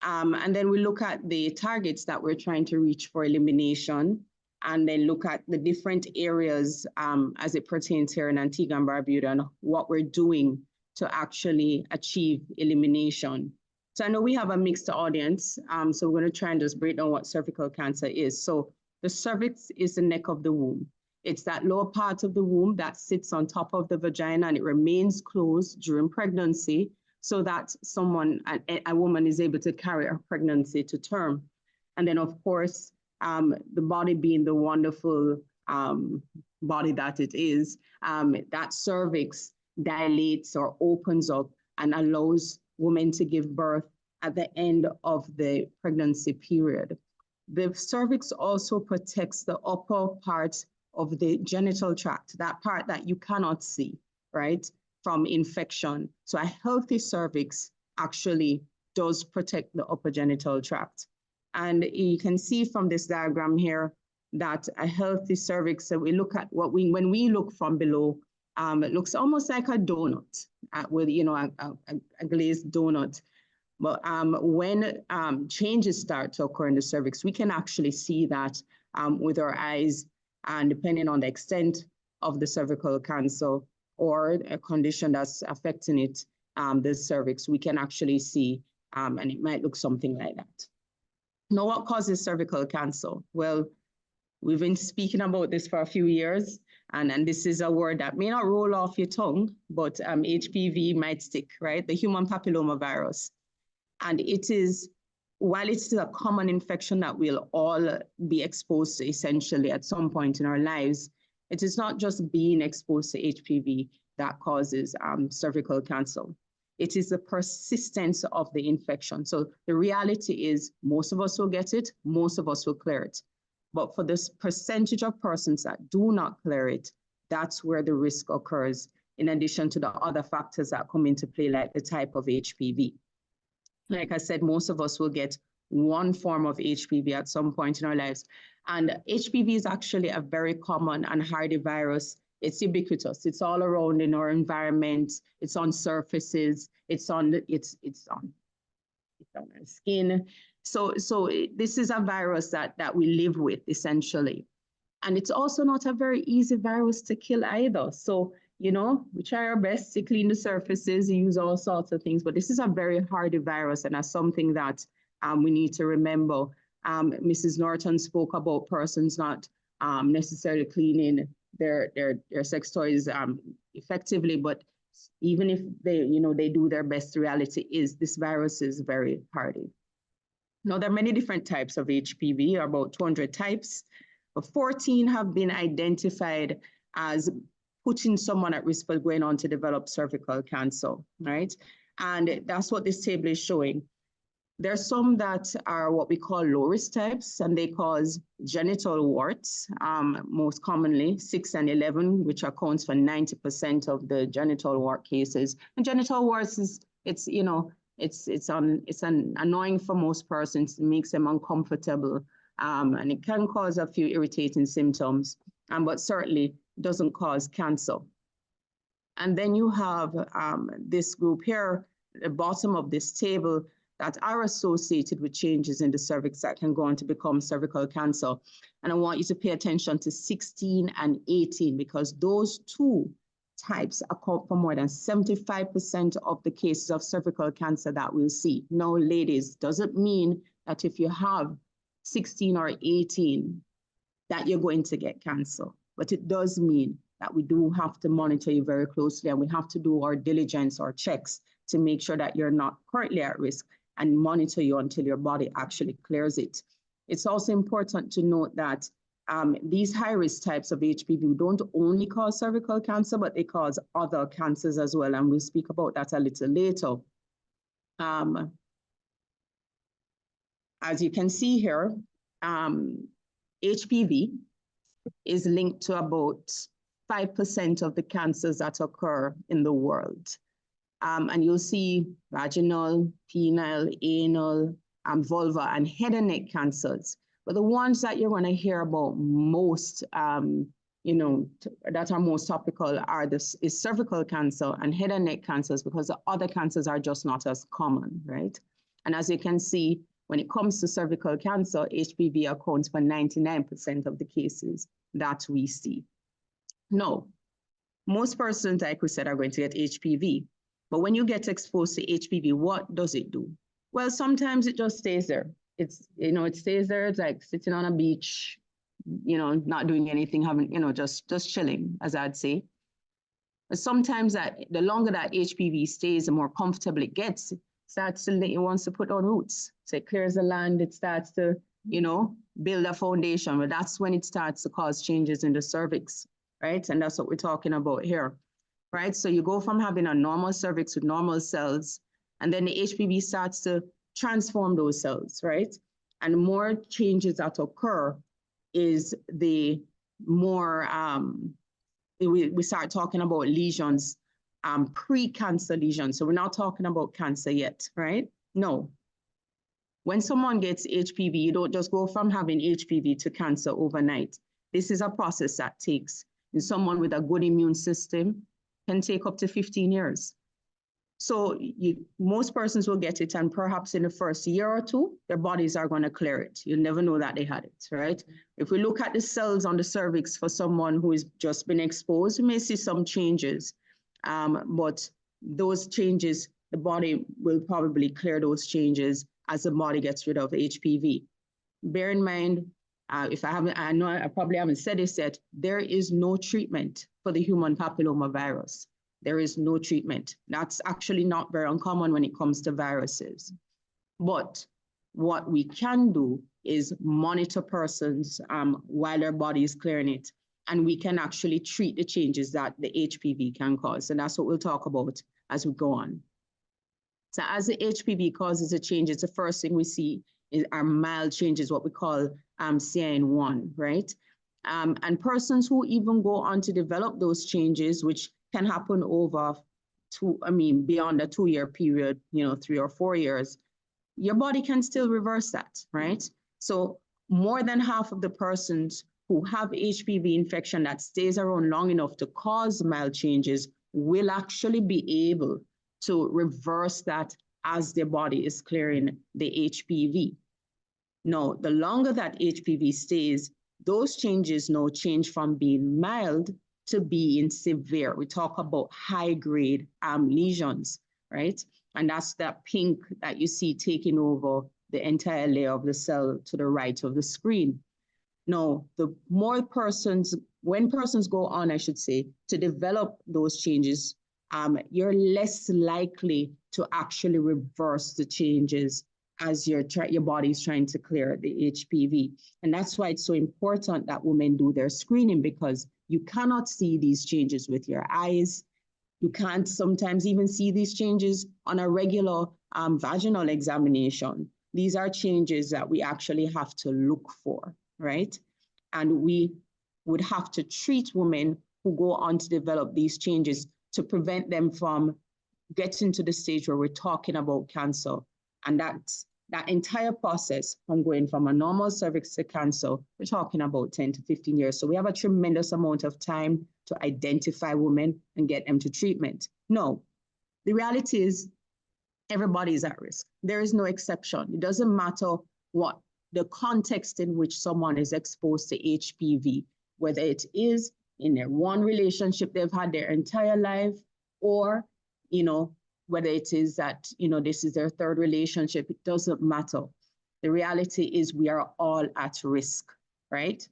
Speaker 3: And then we look at the targets that we're trying to reach for elimination, and then look at the different areas as it pertains here in Antigua and Barbuda and what we're doing to actually achieve elimination. So I know we have a mixed audience, so we're going to try and just break down what cervical cancer is. So the cervix is the neck of the womb. It's that lower part of the womb that sits on top of the vagina, and it remains closed during pregnancy so that a woman is able to carry her pregnancy to term. And then, of course, the body being the wonderful body that it is, that cervix dilates or opens up and allows women to give birth at the end of the pregnancy period. The cervix also protects the upper part of the genital tract, that part that you cannot see, right, from infection. So a healthy cervix actually does protect the upper genital tract. And you can see from this diagram here that a healthy cervix, so we look at when we look from below, it looks almost like a donut with, a glazed donut. But when changes start to occur in the cervix, we can actually see that with our eyes, and depending on the extent of the cervical cancer or a condition that's affecting it, the cervix, we can actually see, and it might look something like that. Now, what causes cervical cancer? Well, we've been speaking about this for a few years, and this is a word that may not roll off your tongue, but HPV might stick, right? The human papillomavirus. And it is, while it's a common infection that we'll all be exposed to essentially at some point in our lives, it is not just being exposed to HPV that causes cervical cancer. It is the persistence of the infection. So the reality is most of us will get it, most of us will clear it. But for this percentage of persons that do not clear it, that's where the risk occurs, in addition to the other factors that come into play, like the type of HPV. Like I said, most of us will get one form of HPV at some point in our lives. And HPV is actually a very common and hardy virus. It's ubiquitous. It's all around in our environment. It's on surfaces. It's on our skin. So this is a virus that we live with essentially. And it's also not a very easy virus to kill either. So, we try our best to clean the surfaces, use all sorts of things, but this is a very hardy virus, and that's something that we need to remember. Mrs. Norton spoke about persons not necessarily cleaning their sex toys effectively, but even if they do their best, the reality is this virus is very hardy. Now, there are many different types of HPV, about 200 types, but 14 have been identified as putting someone at risk for going on to develop cervical cancer, right? And that's what this table is showing. There's some that are what we call low-risk types, and they cause genital warts, most commonly 6 and 11, which accounts for 90% of the genital wart cases. And genital warts it's annoying for most persons. It makes them uncomfortable, and it can cause a few irritating symptoms, but certainly doesn't cause cancer. And then you have this group here, at the bottom of this table, that are associated with changes in the cervix that can go on to become cervical cancer. And I want you to pay attention to 16 and 18, because those two types account for more than 75% of the cases of cervical cancer that we'll see. Now, ladies, doesn't mean that if you have 16 or 18, that you're going to get cancer. But it does mean that we do have to monitor you very closely, and we have to do our diligence or checks to make sure that you're not currently at risk, and monitor you until your body actually clears it. It's also important to note that these high-risk types of HPV don't only cause cervical cancer, but they cause other cancers as well, and we'll speak about that a little later. As you can see here, HPV is linked to about 5% of the cancers that occur in the world. And you'll see vaginal, penile, anal, vulva, and head and neck cancers. But the ones that you're going to hear about most, that are most topical is cervical cancer and head and neck cancers, because the other cancers are just not as common, right? And as you can see, when it comes to cervical cancer, HPV accounts for 99% of the cases that we see. Now, most persons, like we said, are going to get HPV. But when you get exposed to HPV, what does it do? Well, sometimes it just stays there. It stays there. It's like sitting on a beach, not doing anything, having, just chilling, as I'd say. But sometimes the longer that HPV stays, the more comfortable it gets. It wants to put on roots. So it clears the land. It starts to, build a foundation. But that's when it starts to cause changes in the cervix, right? And that's what we're talking about here, right? So you go from having a normal cervix with normal cells, and then the HPV starts to transform those cells, right? And the more changes that occur is the more we start talking about lesions, pre-cancer lesions. So we're not talking about cancer yet, right? No. When someone gets HPV, you don't just go from having HPV to cancer overnight. This is a process that takes, in someone with a good immune system, can take up to 15 years. So most persons will get it, and perhaps in the first year or two, their bodies are going to clear it. You'll never know that they had it, right? If we look at the cells on the cervix for someone who has just been exposed, we may see some changes, but those changes, the body will probably clear those changes as the body gets rid of HPV. Bear in mind, I know I probably haven't said this yet, there is no treatment for the human papillomavirus. There is no treatment. That's actually not very uncommon when it comes to viruses. But what we can do is monitor persons while their body is clearing it. And we can actually treat the changes that the HPV can cause. And that's what we'll talk about as we go on. So as the HPV causes the changes, the first thing we see are mild changes, what we call CIN1, right? And persons who even go on to develop those changes, which can happen over beyond a 2-year period, 3 or 4 years, your body can still reverse that, right? So more than half of the persons who have HPV infection that stays around long enough to cause mild changes will actually be able to reverse that as their body is clearing the HPV. Now, the longer that HPV stays, those changes now change from being mild to being severe. We talk about high-grade lesions, right? And that's that pink that you see taking over the entire layer of the cell to the right of the screen. Now, when persons go on, I should say, to develop those changes, you're less likely to actually reverse the changes as your body is trying to clear the HPV. And that's why it's so important that women do their screening, because you cannot see these changes with your eyes. You can't sometimes even see these changes on a regular vaginal examination. These are changes that we actually have to look for, right? And we would have to treat women who go on to develop these changes to prevent them from getting to the stage where we're talking about cancer. And that entire process from going from a normal cervix to cancer, we're talking about 10 to 15 years. So we have a tremendous amount of time to identify women and get them to treatment. No, the reality is everybody is at risk. There is no exception. It doesn't matter what the context in which someone is exposed to HPV, whether it is in their one relationship they've had their entire life, or, whether it is that, this is their third relationship, it doesn't matter. The reality is we are all at risk, right?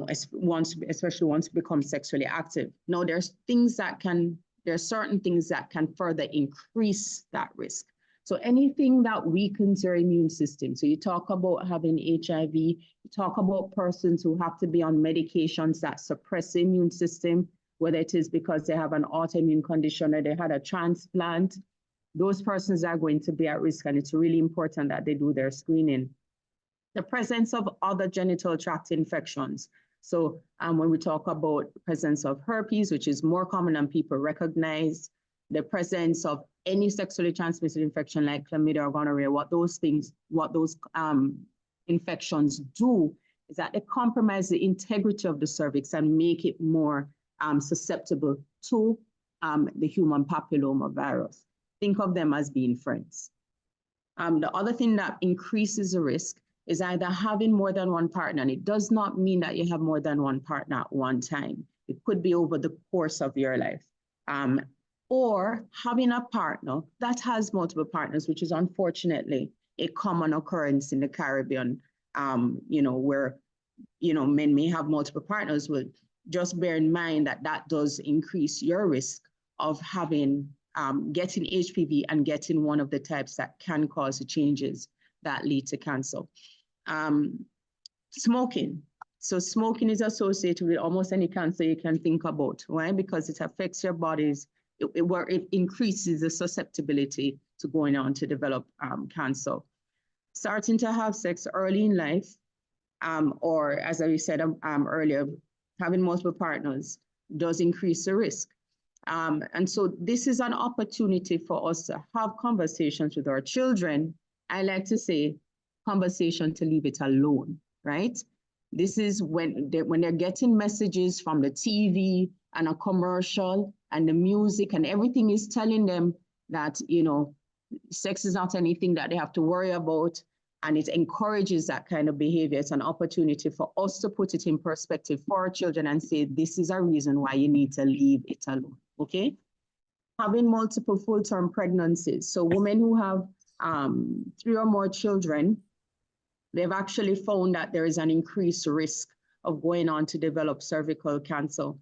Speaker 3: Especially once we become sexually active. Now, there are certain things that can further increase that risk. So anything that weakens your immune system. So you talk about having HIV, you talk about persons who have to be on medications that suppress the immune system, whether it is because they have an autoimmune condition or they had a transplant. Those persons are going to be at risk, and it's really important that they do their screening. The presence of other genital tract infections. So when we talk about presence of herpes, which is more common than people recognize, the presence of any sexually transmitted infection like chlamydia or gonorrhea, what those infections do is that they compromise the integrity of the cervix and make it more susceptible to the human papilloma virus. Think of them as being friends. The other thing that increases the risk is either having more than one partner, and it does not mean that you have more than one partner at one time. It could be over the course of your life. Or having a partner that has multiple partners, which is unfortunately a common occurrence in the Caribbean, where, men may have multiple partners. But just bear in mind that that does increase your risk of having, getting HPV and getting one of the types that can cause the changes that lead to cancer. Smoking. So smoking is associated with almost any cancer you can think about. Why? Because it affects your bodies, where it increases the susceptibility to going on to develop cancer. Starting to have sex early in life, or as I said earlier, having multiple partners does increase the risk. And so this is an opportunity for us to have conversations with our children. I like to say conversation to leave it alone, right? This is when they're getting messages from the TV and a commercial and the music and everything is telling them that, sex is not anything that they have to worry about, and it encourages that kind of behavior. It's an opportunity for us to put it in perspective for our children and say, this is a reason why you need to leave it alone, okay? Having multiple full-term pregnancies. So women who have 3 or more children, they've actually found that there is an increased risk of going on to develop cervical cancer.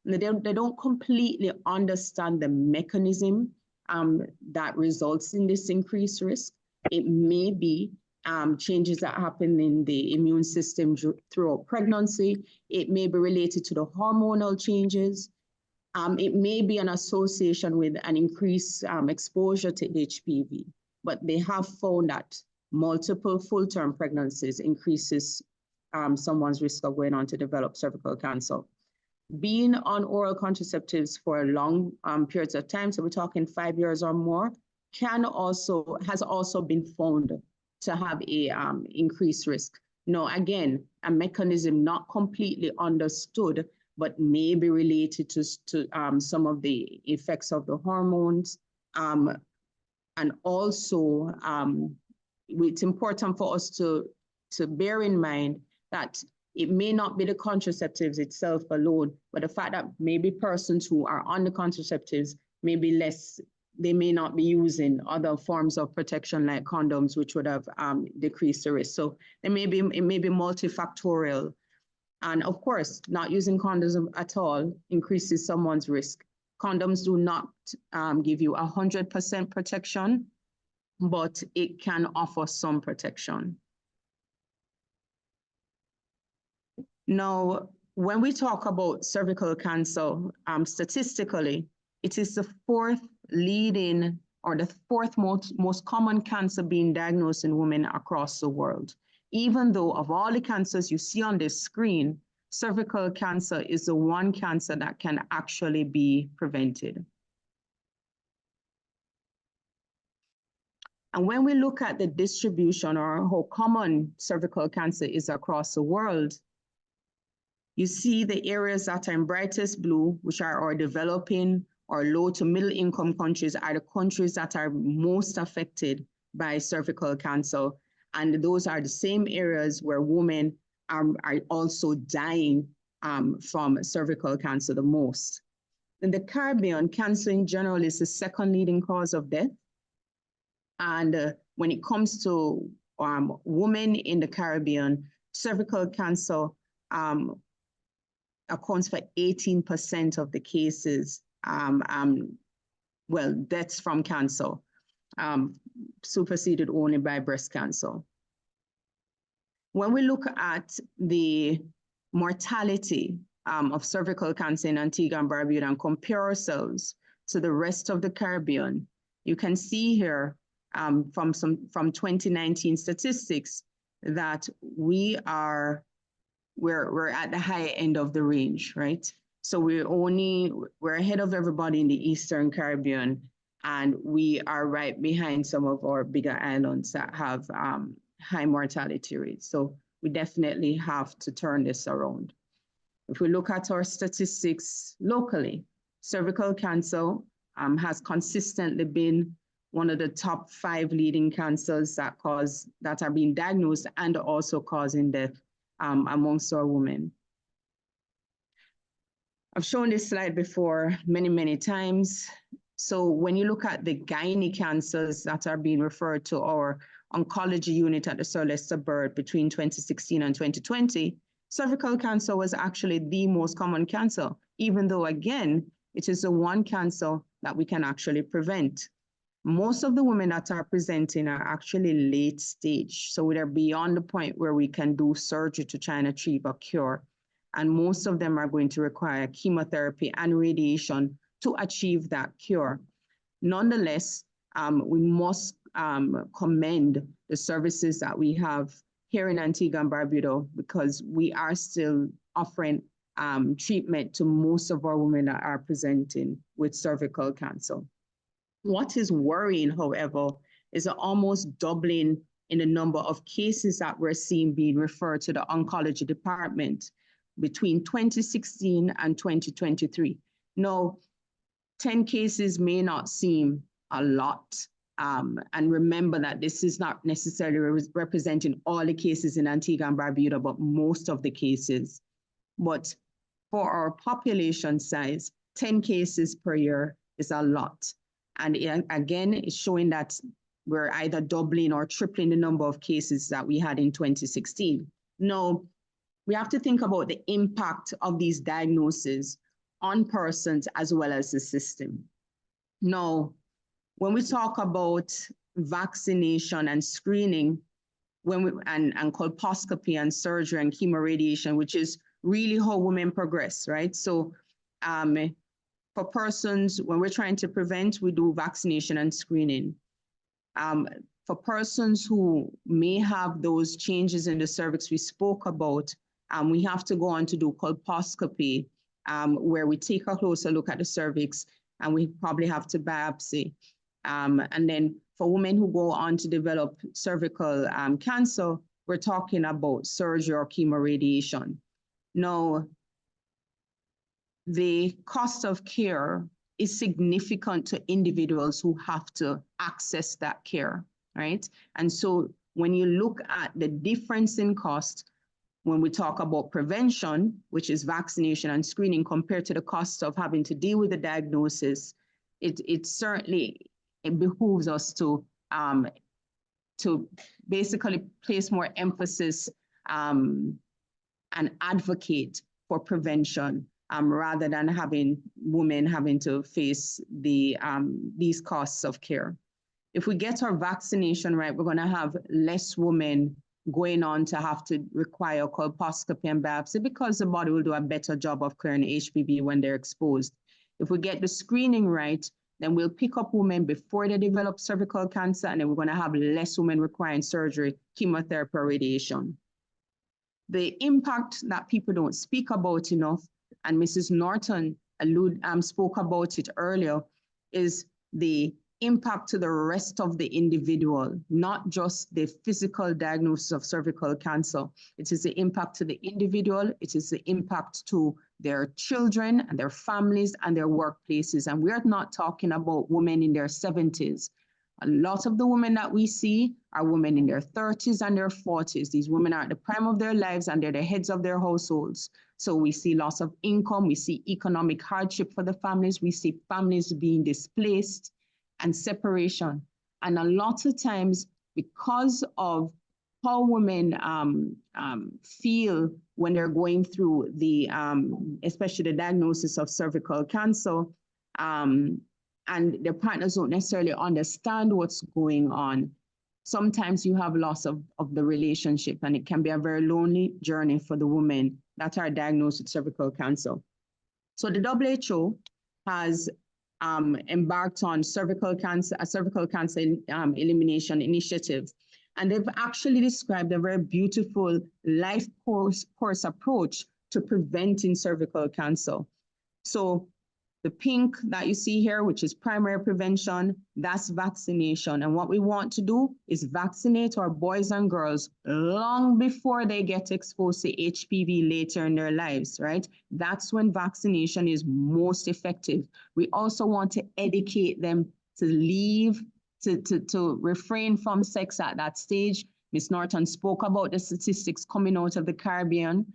Speaker 3: They don't completely understand the mechanism that results in this increased risk. It may be changes that happen in the immune system throughout pregnancy. It may be related to the hormonal changes. It may be an association with an increased exposure to HPV, but they have found that multiple full-term pregnancies increases someone's risk of going on to develop cervical cancer. Being on oral contraceptives for long periods of time, so we're talking 5 years or more, has also been found to have a increased risk. Now, again, a mechanism not completely understood, but may be related to some of the effects of the hormones. And also, it's important for us to bear in mind that it may not be the contraceptives itself alone, but the fact that maybe persons who are on the contraceptives may be they may not be using other forms of protection like condoms, which would have decreased the risk. So it may be multifactorial. And of course, not using condoms at all increases someone's risk. Condoms do not give you 100% protection, but it can offer some protection. Now, when we talk about cervical cancer, statistically, it is the fourth most common cancer being diagnosed in women across the world. Even though of all the cancers you see on this screen, cervical cancer is the one cancer that can actually be prevented. And when we look at the distribution or how common cervical cancer is across the world, you see the areas that are in brightest blue, which are our developing or low to middle income countries, are the countries that are most affected by cervical cancer. And those are the same areas where women are also dying from cervical cancer the most. In the Caribbean, cancer in general is the second leading cause of death. And when it comes to women in the Caribbean, cervical cancer accounts for 18% of the cases, deaths from cancer. superseded only by breast cancer. When we look at the mortality of cervical cancer in Antigua and Barbuda and compare ourselves to the rest of the Caribbean, you can see here from 2019 statistics that we're at the high end of the range, right? So we're ahead of everybody in the Eastern Caribbean, and we are right behind some of our bigger islands that have high mortality rates. So we definitely have to turn this around. If we look at our statistics locally, cervical cancer has consistently been one of the top 5 leading cancers that are being diagnosed and also causing death amongst our women. I've shown this slide before many, many times. So when you look at the gynae cancers that are being referred to our oncology unit at the Sir Leicester Byrd between 2016 and 2020, cervical cancer was actually the most common cancer, even though, again, it is the one cancer that we can actually prevent. Most of the women that are presenting are actually late stage. So they're beyond the point where we can do surgery to try and achieve a cure. And most of them are going to require chemotherapy and radiation to achieve that cure. Nonetheless, we must commend the services that we have here in Antigua and Barbuda, because we are still offering treatment to most of our women that are presenting with cervical cancer. What is worrying, however, is an almost doubling in the number of cases that we're seeing being referred to the oncology department between 2016 and 2023. Now, 10 cases may not seem a lot. And remember that this is not necessarily representing all the cases in Antigua and Barbuda, but most of the cases. But for our population size, 10 cases per year is a lot. And again, it's showing that we're either doubling or tripling the number of cases that we had in 2016. Now, we have to think about the impact of these diagnoses on persons as well as the system. Now, when we talk about vaccination and screening, and colposcopy and surgery and chemoradiation, which is really how women progress, right? So for persons, when we're trying to prevent, we do vaccination and screening. For persons who may have those changes in the cervix we spoke about, we have to go on to do colposcopy, where we take a closer look at the cervix, and we probably have to biopsy. And then for women who go on to develop cervical cancer, we're talking about surgery or chemoradiation. Now, the cost of care is significant to individuals who have to access that care, right? And so when you look at the difference in cost, when we talk about prevention, which is vaccination and screening, compared to the cost of having to deal with the diagnosis, it certainly behooves us to basically place more emphasis and advocate for prevention, rather than having women having to face these costs of care. If we get our vaccination right, we're going to have less women going on to have to require colposcopy and biopsy, because the body will do a better job of clearing HPV when they're exposed. If we get the screening right, then we'll pick up women before they develop cervical cancer, and then we're going to have less women requiring surgery, chemotherapy, or radiation. The impact that people don't speak about enough, and Mrs. Norton spoke about it earlier, is the impact to the rest of the individual, not just the physical diagnosis of cervical cancer. It is the impact to the individual, it is the impact to their children and their families and their workplaces. And we're not talking about women in their 70s. A lot of the women that we see are women in their 30s and their 40s. These women are at the prime of their lives and they're the heads of their households. So we see loss of income, we see economic hardship for the families, we see families being displaced and separation. And a lot of times, because of how women feel when they're going through the, especially the diagnosis of cervical cancer, and their partners don't necessarily understand what's going on, sometimes you have loss of the relationship, and it can be a very lonely journey for the women that are diagnosed with cervical cancer. So the WHO has embarked on a cervical cancer elimination initiative. And they've actually described a very beautiful life course approach to preventing cervical cancer. So the pink that you see here, which is primary prevention, that's vaccination. And what we want to do is vaccinate our boys and girls long before they get exposed to HPV later in their lives, right? That's when vaccination is most effective. We also want to educate them to refrain from sex at that stage. Ms. Norton spoke about the statistics coming out of the Caribbean.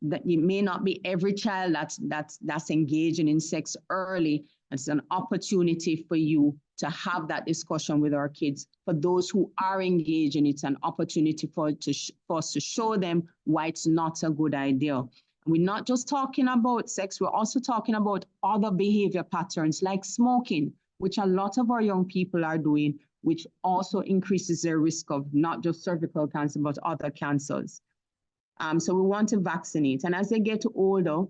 Speaker 3: That it may not be every child that's engaging in sex early. It's an opportunity for you to have that discussion with our kids. For those who are engaging, it's an opportunity for us to show them why it's not a good idea. We're not just talking about sex, we're also talking about other behavior patterns like smoking, which a lot of our young people are doing, which also increases their risk of not just cervical cancer, but other cancers. So we want to vaccinate. And as they get older,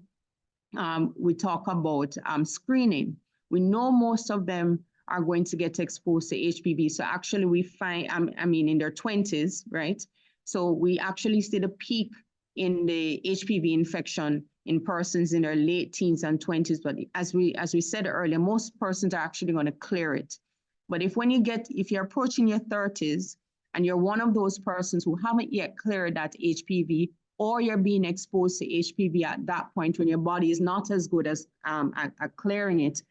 Speaker 3: we talk about screening. We know most of them are going to get exposed to HPV. So actually we find, in their 20s, right? So we actually see the peak in the HPV infection in persons in their late teens and 20s. But as we said earlier, most persons are actually going to clear it. But if you're approaching your 30s and you're one of those persons who haven't yet cleared that HPV, or you're being exposed to HPV at that point when your body is not as good as at clearing it,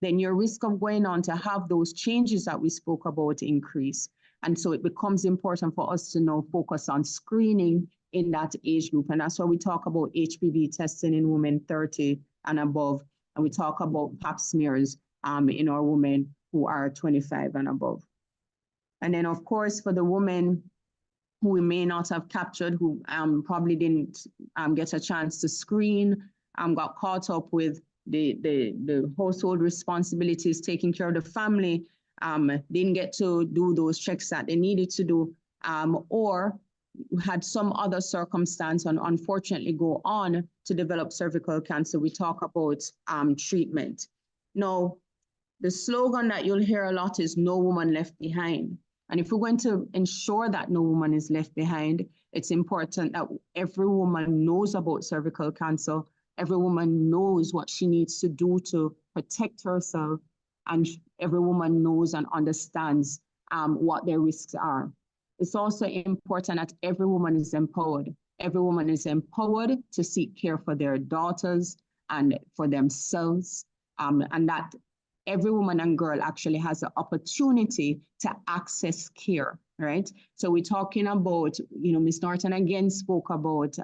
Speaker 3: then your risk of going on to have those changes that we spoke about increase. And so it becomes important for us to now focus on screening in that age group. And that's why we talk about HPV testing in women 30 and above. And we talk about pap smears in our women who are 25 and above. And then, of course, for the women who we may not have captured, who probably didn't get a chance to screen, got caught up with the household responsibilities, taking care of the family, didn't get to do those checks that they needed to do, or had some other circumstance and unfortunately go on to develop cervical cancer. We talk about treatment. Now, the slogan that you'll hear a lot is "No woman left behind." And if we're going to ensure that no woman is left behind, it's important that every woman knows about cervical cancer. Every woman knows what she needs to do to protect herself. And every woman knows and understands what their risks are. It's also important that every woman is empowered. Every woman is empowered to seek care for their daughters and for themselves, and that every woman and girl actually has the opportunity to access care, right? So we're talking about, Ms. Norton again spoke about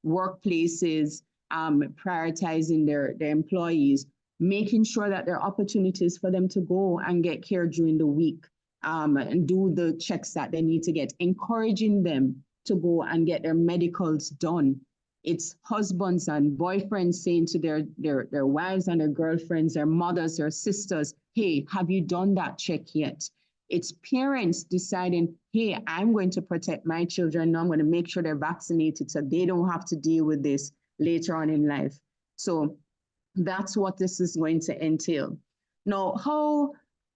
Speaker 3: workplaces prioritizing their employees, making sure that there are opportunities for them to go and get care during the week and do the checks that they need to get, encouraging them to go and get their medicals done. It's husbands and boyfriends saying to their wives and their girlfriends, their mothers, their sisters, hey, have you done that check yet? It's parents deciding, hey, I'm going to protect my children. I'm going to make sure they're vaccinated so they don't have to deal with this later on in life. So that's what this is going to entail. Now,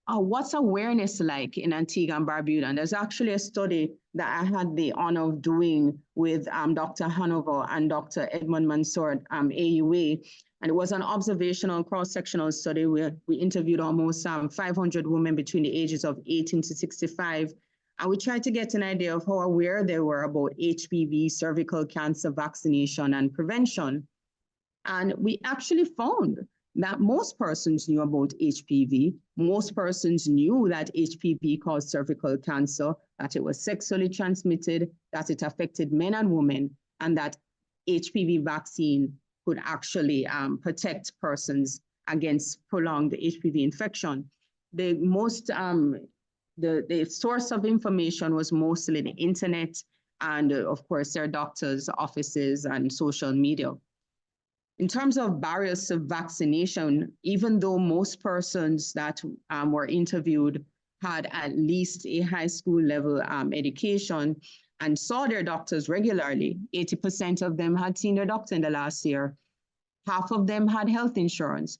Speaker 3: what's awareness like in Antigua and Barbuda? And there's actually a study that I had the honor of doing with Dr. Hanover and Dr. Edmund Mansour, AUA. And it was an observational cross-sectional study where we interviewed almost 500 women between the ages of 18 to 65. And we tried to get an idea of how aware they were about HPV, cervical cancer vaccination and prevention. And we actually found that most persons knew about HPV. Most persons knew that HPV caused cervical cancer, that it was sexually transmitted, that it affected men and women, and that HPV vaccine could actually protect persons against prolonged HPV infection. The source of information was mostly the internet and, of course, their doctors' offices and social media. In terms of barriers to vaccination, even though most persons that were interviewed had at least a high school level education and saw their doctors regularly, 80% of them had seen their doctor in the last year. Half of them had health insurance,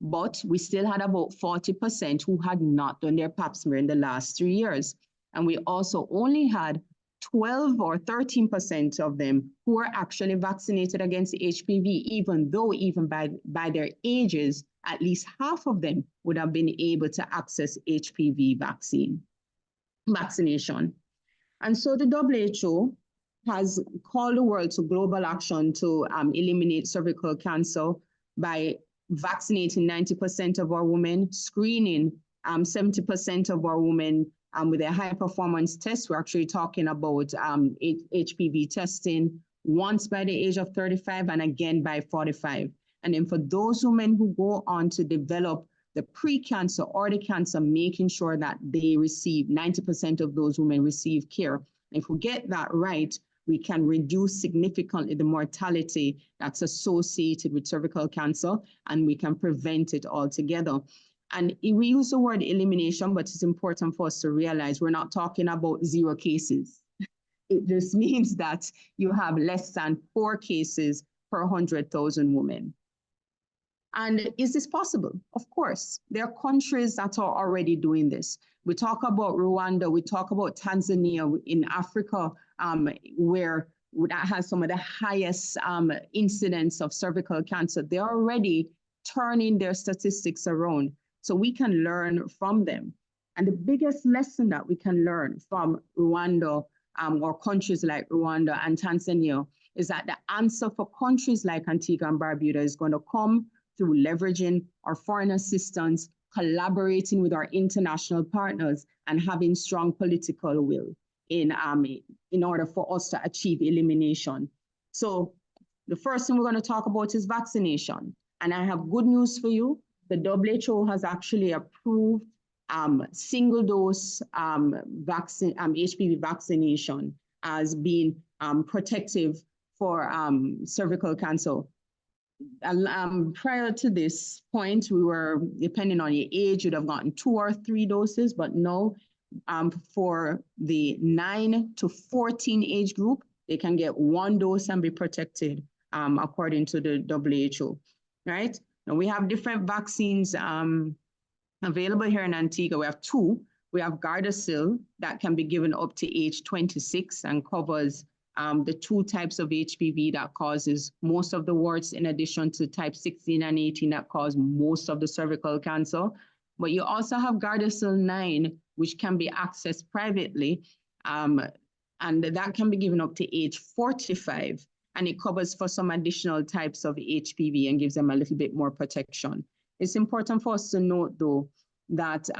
Speaker 3: but we still had about 40% who had not done their pap smear in the last 3 years. And we also only had 12 or 13% of them who were actually vaccinated against HPV, even though even by their ages, at least half of them would have been able to access HPV vaccination. And so the WHO has called the world to global action to eliminate cervical cancer by vaccinating 90% of our women, screening 70% of our women with a high performance test. We're actually talking about HPV testing once by the age of 35 and again by 45. And then for those women who go on to develop the pre-cancer or the cancer, making sure that they receive, 90% of those women receive care. And if we get that right, we can reduce significantly the mortality that's associated with cervical cancer, and we can prevent it altogether. And we use the word elimination, but it's important for us to realize we're not talking about 0 cases. It just means that you have less than 4 cases per 100,000 women. And is this possible? Of course. There are countries that are already doing this. We talk about Rwanda, we talk about Tanzania in Africa, where that has some of the highest incidence of cervical cancer. They're already turning their statistics around. So we can learn from them. And the biggest lesson that we can learn from Rwanda or countries like Rwanda and Tanzania is that the answer for countries like Antigua and Barbuda is going to come through leveraging our foreign assistance, collaborating with our international partners, and having strong political will in order for us to achieve elimination. So the first thing we're going to talk about is vaccination. And I have good news for you. The WHO has actually approved single dose HPV vaccination as being protective for cervical cancer. Prior to this point, we were, depending on your age, you'd have gotten 2 or 3 doses, but no, for the 9 to 14 age group, they can get 1 dose and be protected according to the WHO, right? Now we have different vaccines available here in Antigua. We have 2. We have Gardasil that can be given up to age 26 and covers the 2 types of HPV that causes most of the warts, in addition to type 16 and 18 that cause most of the cervical cancer. But you also have Gardasil 9, which can be accessed privately, and that can be given up to age 45, and it covers for some additional types of HPV and gives them a little bit more protection. It's important for us to note, though, that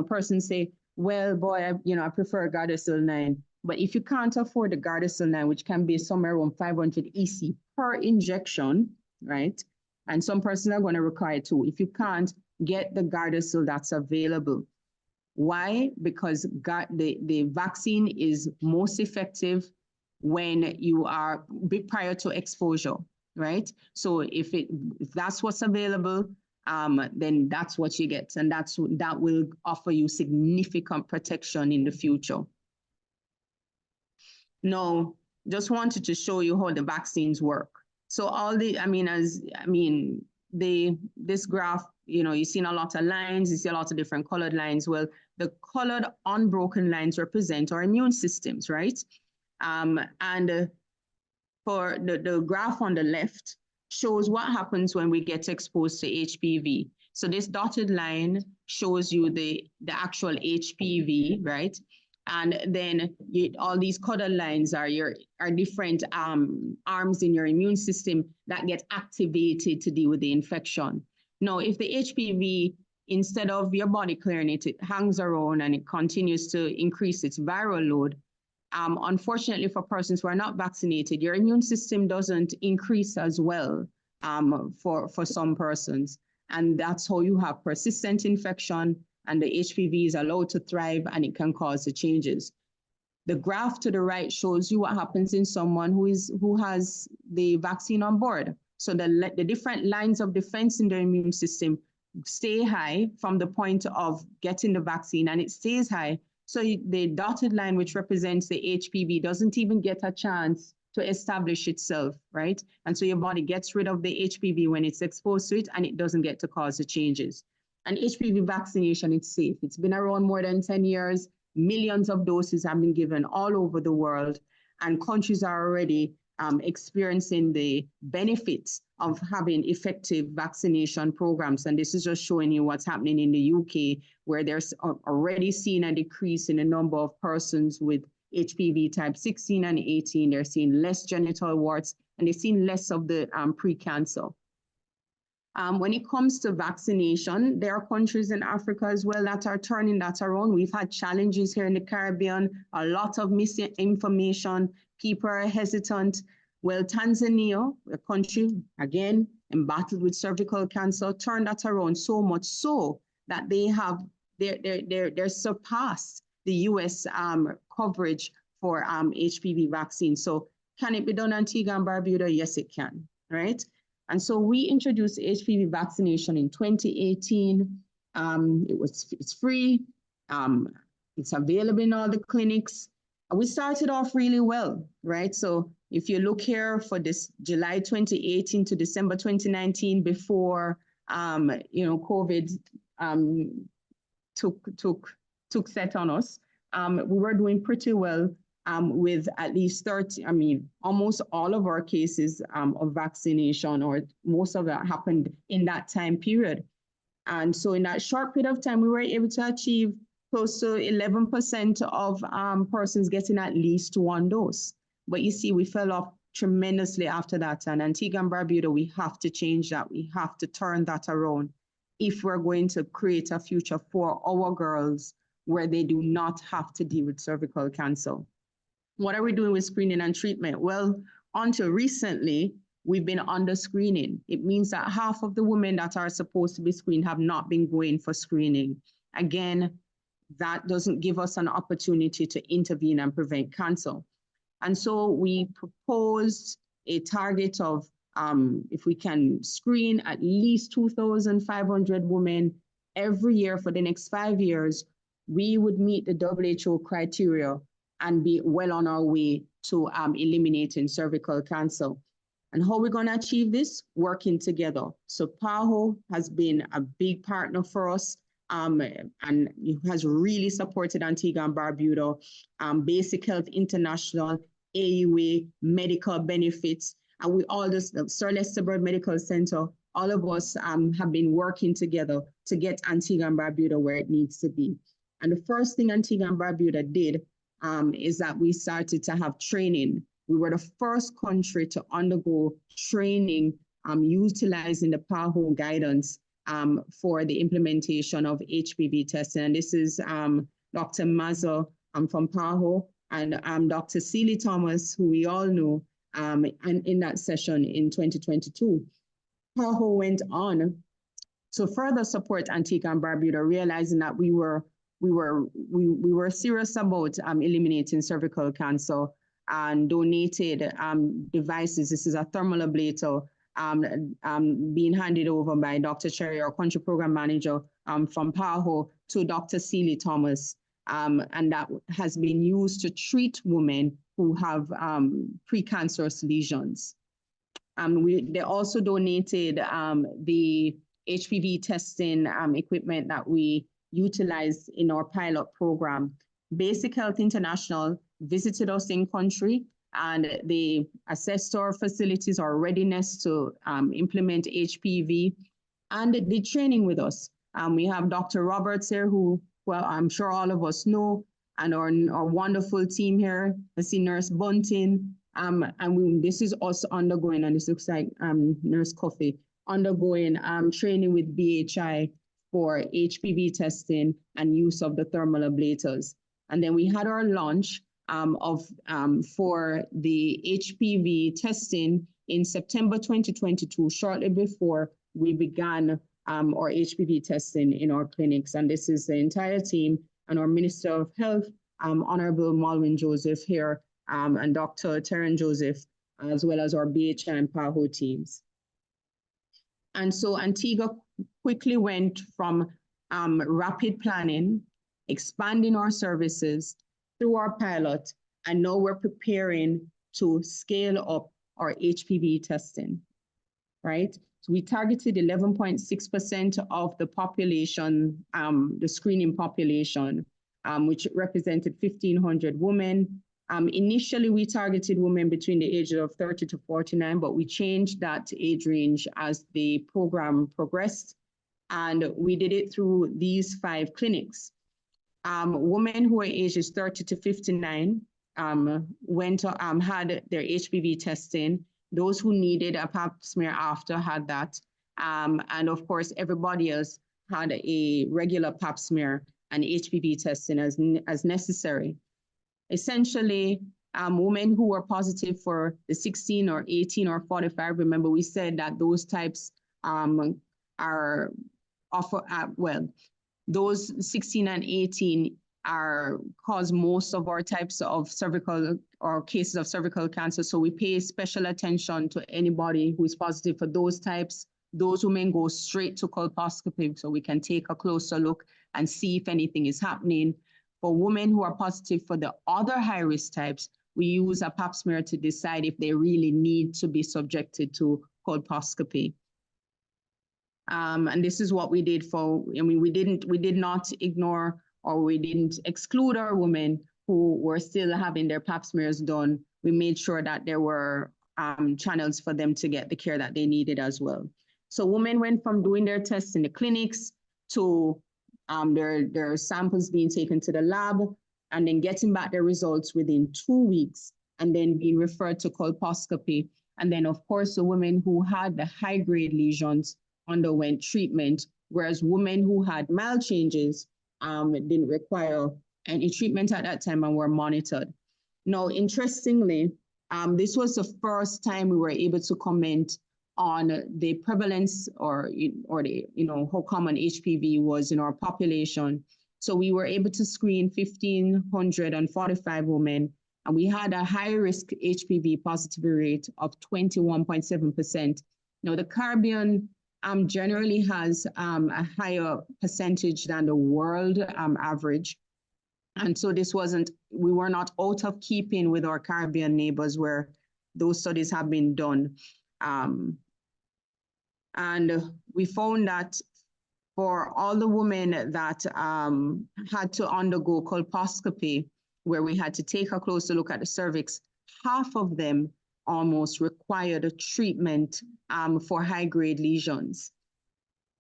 Speaker 3: persons say, well, boy, I prefer Gardasil 9. But if you can't afford the Gardasil 9, which can be somewhere around 500 EC per injection, right? And some persons are going to require 2. If you can't, get the Gardasil that's available. Why? Because the vaccine is most effective when you are prior to exposure, right? So if that's what's available, then that's what you get. And that will offer you significant protection in the future. Now, just wanted to show you how the vaccines work. So this graph, you've seen a lot of lines, you see a lot of different colored lines. Well, the colored unbroken lines represent our immune systems, right? And for the graph on the left shows what happens when we get exposed to HPV. So this dotted line shows you the actual HPV, right? And then all these colored lines are different arms in your immune system that get activated to deal with the infection. Now, if the HPV, instead of your body clearing it, it hangs around and it continues to increase its viral load, unfortunately for persons who are not vaccinated, your immune system doesn't increase as well for some persons. And that's how you have persistent infection, and the HPV is allowed to thrive, and it can cause the changes. The graph to the right shows you what happens in someone who has the vaccine on board. So the different lines of defense in the immune system stay high from the point of getting the vaccine, and it stays high. So the dotted line, which represents the HPV, doesn't even get a chance to establish itself, right? And so your body gets rid of the HPV when it's exposed to it, and it doesn't get to cause the changes. And HPV vaccination, it's safe. It's been around more than 10 years. Millions of doses have been given all over the world, and countries are already experiencing the benefits of having effective vaccination programs. And this is just showing you what's happening in the UK, where there's already seen a decrease in the number of persons with HPV type 16 and 18. They're seeing less genital warts, and they're seeing less of the precancer. When it comes to vaccination, there are countries in Africa as well that are turning that around. We've had challenges here in the Caribbean, a lot of misinformation, people are hesitant. Well, Tanzania, a country, again, embattled with cervical cancer, turned that around so much so that they're surpassed the US coverage for HPV vaccine. So can it be done in Antigua and Barbuda? Yes, it can, right? And so we introduced HPV vaccination in 2018. It's free. It's available in all the clinics. And we started off really well, right? So if you look here for this July 2018 to December 2019, before COVID took set on us, we were doing pretty well. With at least 30, almost all of our cases of vaccination, or most of that, happened in that time period. And so in that short period of time, we were able to achieve close to 11% of persons getting at least one dose. But you see, we fell off tremendously after that. And Antigua and Barbuda, we have to change that. We have to turn that around if we're going to create a future for our girls where they do not have to deal with cervical cancer. What are we doing with screening and treatment? Well, until recently, we've been under screening. It means that half of the women that are supposed to be screened have not been going for screening. Again, that doesn't give us an opportunity to intervene and prevent cancer. And so we proposed a target of, if we can screen at least 2,500 women every year for the next 5 years, we would meet the WHO criteria and be well on our way to eliminating cervical cancer. And how we're going to achieve this? Working together. So PAHO has been a big partner for us, and has really supported Antigua and Barbuda, Basic Health International, AUA, medical benefits, and we all just, Sir Lester Bird Medical Center, all of us have been working together to get Antigua and Barbuda where it needs to be. And the first thing Antigua and Barbuda did is that we started to have training. We were the first country to undergo training utilizing the PAHO guidance for the implementation of HPV testing. And this is Dr. Mazza from PAHO and Dr. Celie Thomas, who we all know, and in that session in 2022. PAHO went on to further support Antigua and Barbuda, realizing that we were serious about eliminating cervical cancer, and donated devices. This is a thermal ablator being handed over by Dr. Cherie, our country program manager from PAHO, to Dr. Celie Thomas, and that has been used to treat women who have precancerous lesions. They also donated the HPV testing equipment that we utilized in our pilot program. Basic Health International visited us in country, and they assessed our facilities, our readiness to implement HPV, and did training with us. We have Dr. Roberts here, who, well, I'm sure all of us know, and our wonderful team here. I see Nurse Bunting, and this is us undergoing, and this looks like Nurse Coffee, undergoing training with BHI for HPV testing and use of the thermal ablators. And then we had our launch for the HPV testing in September 2022, shortly before we began our HPV testing in our clinics. And this is the entire team and our Minister of Health, Honorable Malwin Joseph here, and Dr. Terran Joseph, as well as our BHI and PAHO teams. And so Antigua quickly went from rapid planning, expanding our services through our pilot, and now we're preparing to scale up our HPV testing, right? So we targeted 11.6% of the population, the screening population, which represented 1,500 women. Initially, we targeted women between the ages of 30 to 49, but we changed that age range as the program progressed. And we did it through these 5 clinics. Women who are ages 30 to 59 went to, had their HPV testing. Those who needed a pap smear after had that. And of course, everybody else had a regular pap smear and HPV testing as necessary. Essentially, women who were positive for the 16 or 18 or 45, remember we said that those types are offer, well, those 16 and 18 cause most of our types of cervical or cases of cervical cancer. So we pay special attention to anybody who is positive for those types. Those women go straight to colposcopy so we can take a closer look and see if anything is happening. For women who are positive for the other high-risk types, we use a pap smear to decide if they really need to be subjected to colposcopy. And this is what we did for, I mean, we did not ignore or we didn't exclude our women who were still having their pap smears done. We made sure that there were channels for them to get the care that they needed as well. So women went from doing their tests in the clinics to their samples being taken to the lab and then getting back their results within 2 weeks and then being referred to colposcopy. And then of course, the women who had the high-grade lesions underwent treatment, whereas women who had mild changes didn't require any treatment at that time and were monitored. Now, interestingly, this was the first time we were able to comment on the prevalence or the, how common HPV was in our population. So we were able to screen 1,545 women, and we had a high-risk HPV positivity rate of 21.7%. Now, the Caribbean generally has a higher percentage than the world average. And so we were not out of keeping with our Caribbean neighbors where those studies have been done. And we found that for all the women that had to undergo colposcopy, where we had to take a closer look at the cervix, half of them almost required a treatment for high-grade lesions.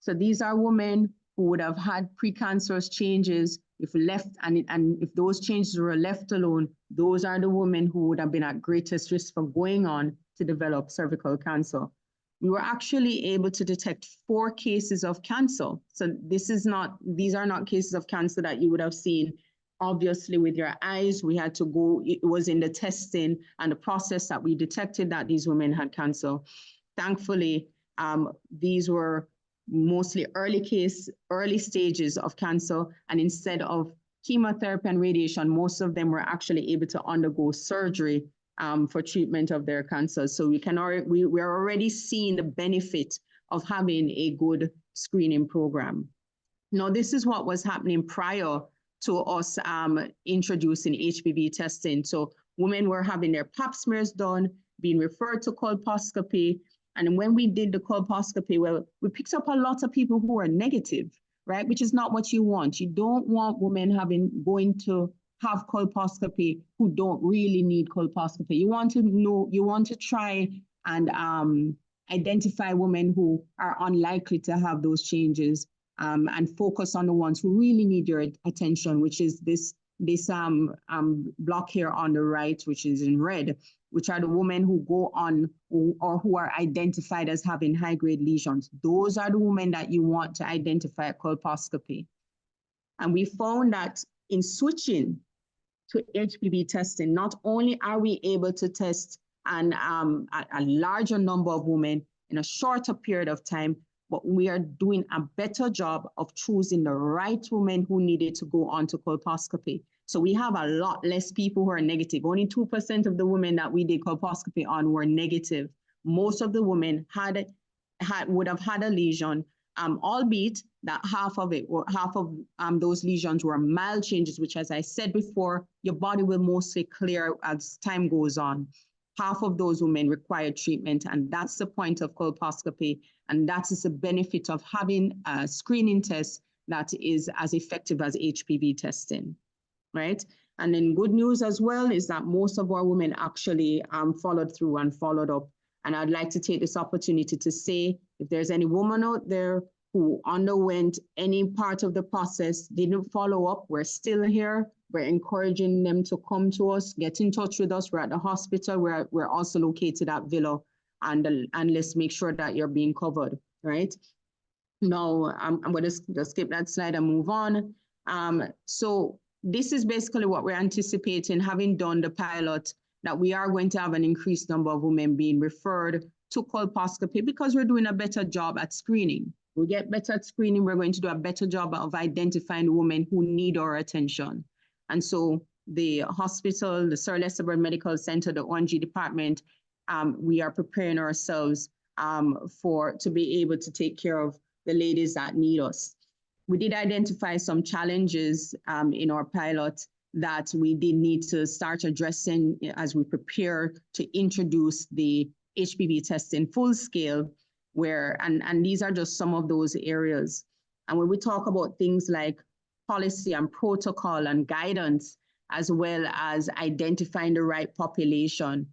Speaker 3: So these are women who would have had precancerous changes if left, and if those changes were left alone, those are the women who would have been at greatest risk for going on to develop cervical cancer. We were actually able to detect 4 cases of cancer. So these are not cases of cancer that you would have seen obviously with your eyes. We had to go, it was in the testing and the process that we detected that these women had cancer. Thankfully, these were mostly early stages of cancer. And instead of chemotherapy and radiation, most of them were actually able to undergo surgery for treatment of their cancer. So we're already seeing the benefit of having a good screening program. Now, this is what was happening prior to us introducing HPV testing. So women were having their pap smears done, being referred to colposcopy. And when we did the colposcopy, well, we picked up a lot of people who are negative, right? Which is not what you want. You don't want women going to have colposcopy who don't really need colposcopy. You want to try and identify women who are unlikely to have those changes and focus on the ones who really need your attention, which is this block here on the right, which is in red, which are the women who go on or who are identified as having high-grade lesions. Those are the women that you want to identify at colposcopy. And we found that in switching to HPV testing, not only are we able to test a larger number of women in a shorter period of time, but we are doing a better job of choosing the right women who needed to go on to colposcopy. So we have a lot less people who are negative. Only 2% of the women that we did colposcopy on were negative. Most of the women had would have had a lesion, albeit that half of those lesions were mild changes, which, as I said before, your body will mostly clear as time goes on. Half of those women required treatment, and that's the point of colposcopy, and that is the benefit of having a screening test that is as effective as HPV testing, right? And then good news as well is that most of our women actually followed through and followed up. And I'd like to take this opportunity to say, if there's any woman out there who underwent any part of the process, didn't follow up, we're still here. We're encouraging them to come to us, get in touch with us. We're at the hospital. We're also located at Villa, and let's make sure that you're being covered, right? Now, I'm going to just skip that slide and move on. So this is basically what we're anticipating, having done the pilot, that we are going to have an increased number of women being referred to colposcopy because we're doing a better job at screening. We get better at screening, we're going to do a better job of identifying women who need our attention. And so the hospital, the Sir Lester Bird Medical Center, the ONG department, we are preparing ourselves to be able to take care of the ladies that need us. We did identify some challenges in our pilot that we did need to start addressing as we prepare to introduce the HPV testing full scale, and these are just some of those areas. And when we talk about things like policy and protocol and guidance, as well as identifying the right population,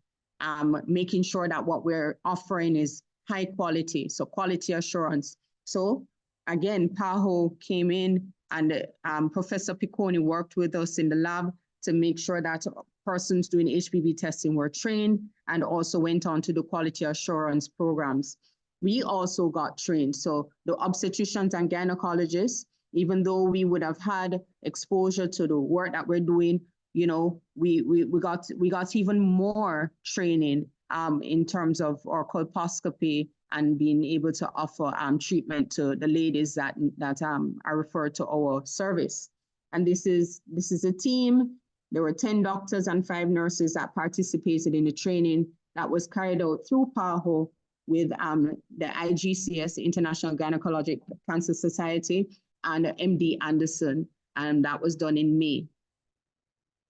Speaker 3: making sure that what we're offering is high quality, so quality assurance. So again, PAHO came in and Professor Piccone worked with us in the lab to make sure that persons doing HPV testing were trained and also went on to the quality assurance programs. We also got trained. So the obstetricians and gynecologists, even though we would have had exposure to the work that we're doing, you know, we got even more training in terms of our colposcopy and being able to offer treatment to the ladies that are referred to our service. And this is a team. There were 10 doctors and 5 nurses that participated in the training that was carried out through PAHO with the IGCS, International Gynecologic Cancer Society, and MD Anderson, and that was done in May.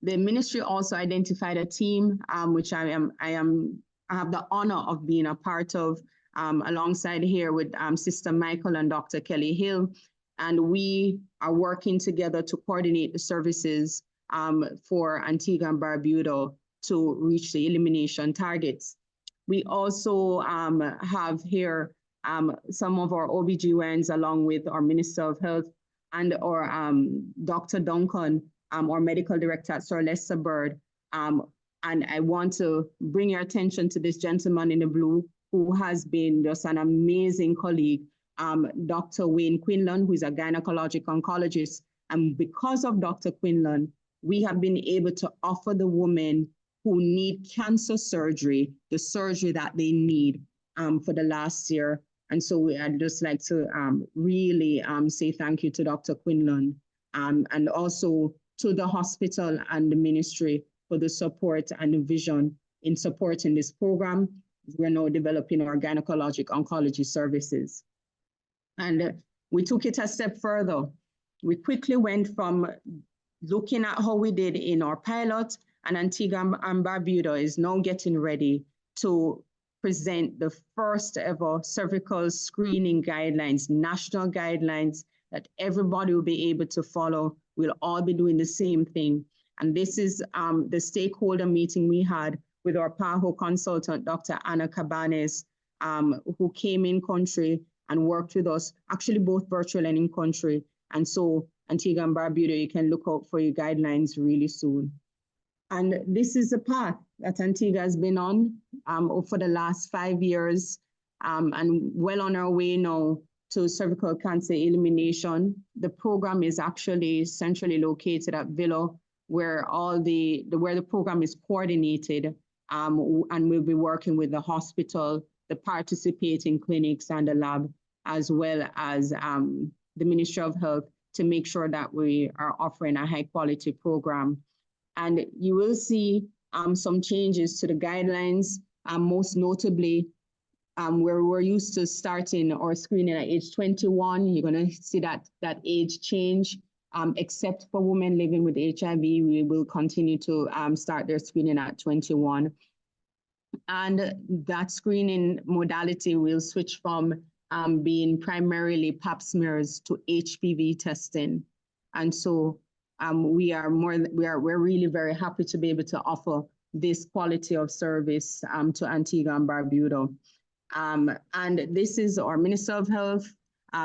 Speaker 3: The ministry also identified a team, which I have the honor of being a part of, alongside here with Sister Michael and Dr. Kelly Hill, and we are working together to coordinate the services for Antigua and Barbuda to reach the elimination targets. We also have here some of our OBGYNs along with our Minister of Health and our Dr. Duncan, our medical director at Sir Lester Bird. And I want to bring your attention to this gentleman in the blue who has been just an amazing colleague, Dr. Wayne Quinlan, who is a gynecologic oncologist. And because of Dr. Quinlan, we have been able to offer the women who need cancer surgery, the surgery that they need for the last year. And so I'd just like to really say thank you to Dr. Quinlan and also to the hospital and the ministry for the support and the vision in supporting this program. We're now developing our gynecologic oncology services. And we took it a step further. We quickly went from looking at how we did in our pilot, and Antigua and Barbuda is now getting ready to present the first ever cervical screening guidelines, national guidelines that everybody will be able to follow. We'll all be doing the same thing. And this is the stakeholder meeting we had with our PAHO consultant, Dr. Anna Cabanes, who came in country and worked with us, actually both virtual and in country. And so Antigua and Barbuda, you can look out for your guidelines really soon. And this is the path that Antigua has been on for the last 5 years and well on our way now to cervical cancer elimination. The program is actually centrally located at Villa, where the program is coordinated, and we'll be working with the hospital, the participating clinics and the lab, as well as the Ministry of Health, to make sure that we are offering a high quality program. And you will see some changes to the guidelines, most notably where we're used to starting or screening at age 21, you're going to see that age change. Except for women living with HIV, we will continue to start their screening at 21. And that screening modality will switch from being primarily pap smears to HPV testing. And so we're really very happy to be able to offer this quality of service to Antigua and Barbuda. And this is our Minister of Health,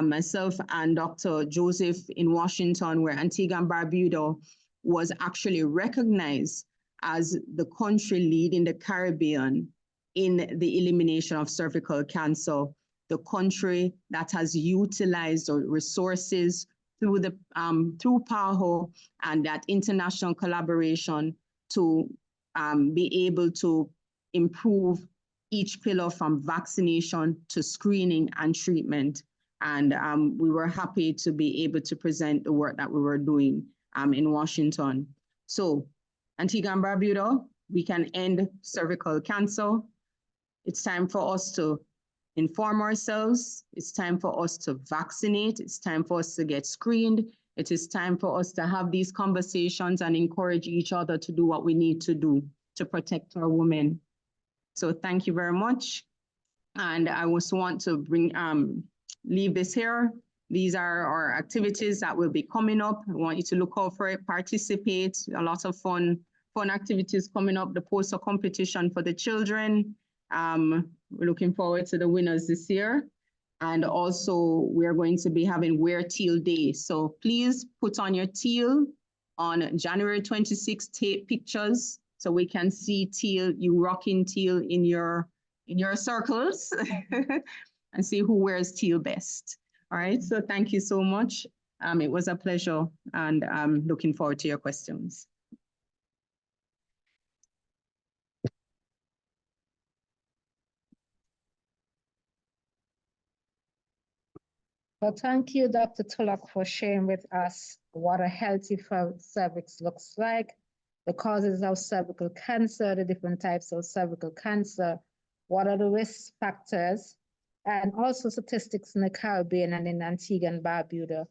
Speaker 3: myself and Dr. Joseph in Washington, where Antigua and Barbuda was actually recognized as the country leading the Caribbean in the elimination of cervical cancer, the country that has utilized the resources through PAHO and that international collaboration to be able to improve each pillar from vaccination to screening and treatment. And we were happy to be able to present the work that we were doing in Washington. So Antigua and Barbuda, we can end cervical cancer. It's time for us to inform ourselves. It's time for us to vaccinate. It's time for us to get screened. It is time for us to have these conversations and encourage each other to do what we need to do to protect our women. So thank you very much. And I also want to leave this here. These are our activities that will be coming up. I want you to look out for it, participate. A lot of fun activities coming up. The poster competition for the children. We're looking forward to the winners this year. And also we're going to be having Wear Teal Day. So please put on your teal on January 26th, take pictures so we can see teal, you rocking teal in your circles and see who wears teal best. All right, so thank you so much. It was a pleasure, and I'm looking forward to your questions.
Speaker 4: Well, thank you, Dr. Tulloch, for sharing with us what a healthy cervix looks like, the causes of cervical cancer, the different types of cervical cancer, what are the risk factors, and also statistics in the Caribbean and in Antigua and Barbuda.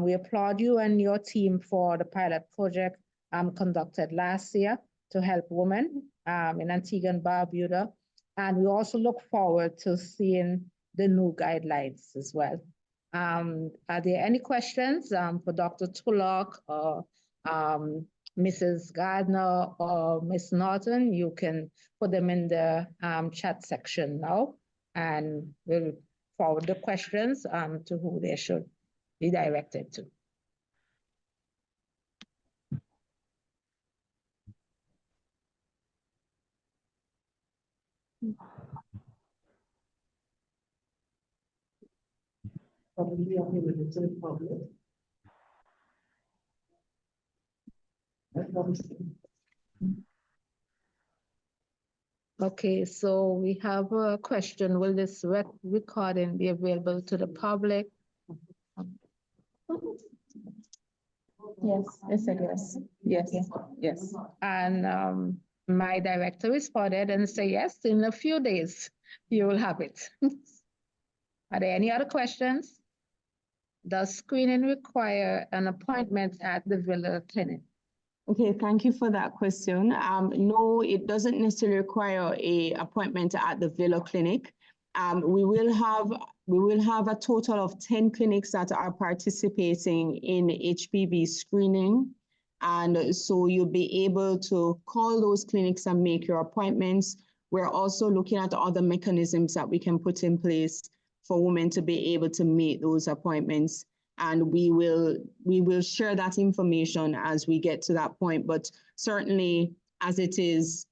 Speaker 4: We applaud you and your team for the pilot project conducted last year to help women in Antigua and Barbuda. And we also look forward to seeing the new guidelines as well. Are there any questions for Dr. Tulloch or Mrs. Gardner or Ms. Norton? You can put them in the chat section now, and we'll forward the questions to who they should be directed to. Okay, so we have a question. Will this recording be available to the public?
Speaker 3: Yes, I said yes. Yes, yes.
Speaker 4: And my director responded and said, yes, in a few days, you will have it. Are there any other questions? Does screening require an appointment at the Villa Clinic?
Speaker 3: Okay, thank you for that question. No, it doesn't necessarily require an appointment at the Villa Clinic. We will have a total of 10 clinics that are participating in HPV screening. And so you'll be able to call those clinics and make your appointments. We're also looking at other mechanisms that we can put in place for women to be able to make those appointments. And we will share that information as we get to that point. But certainly, as it is,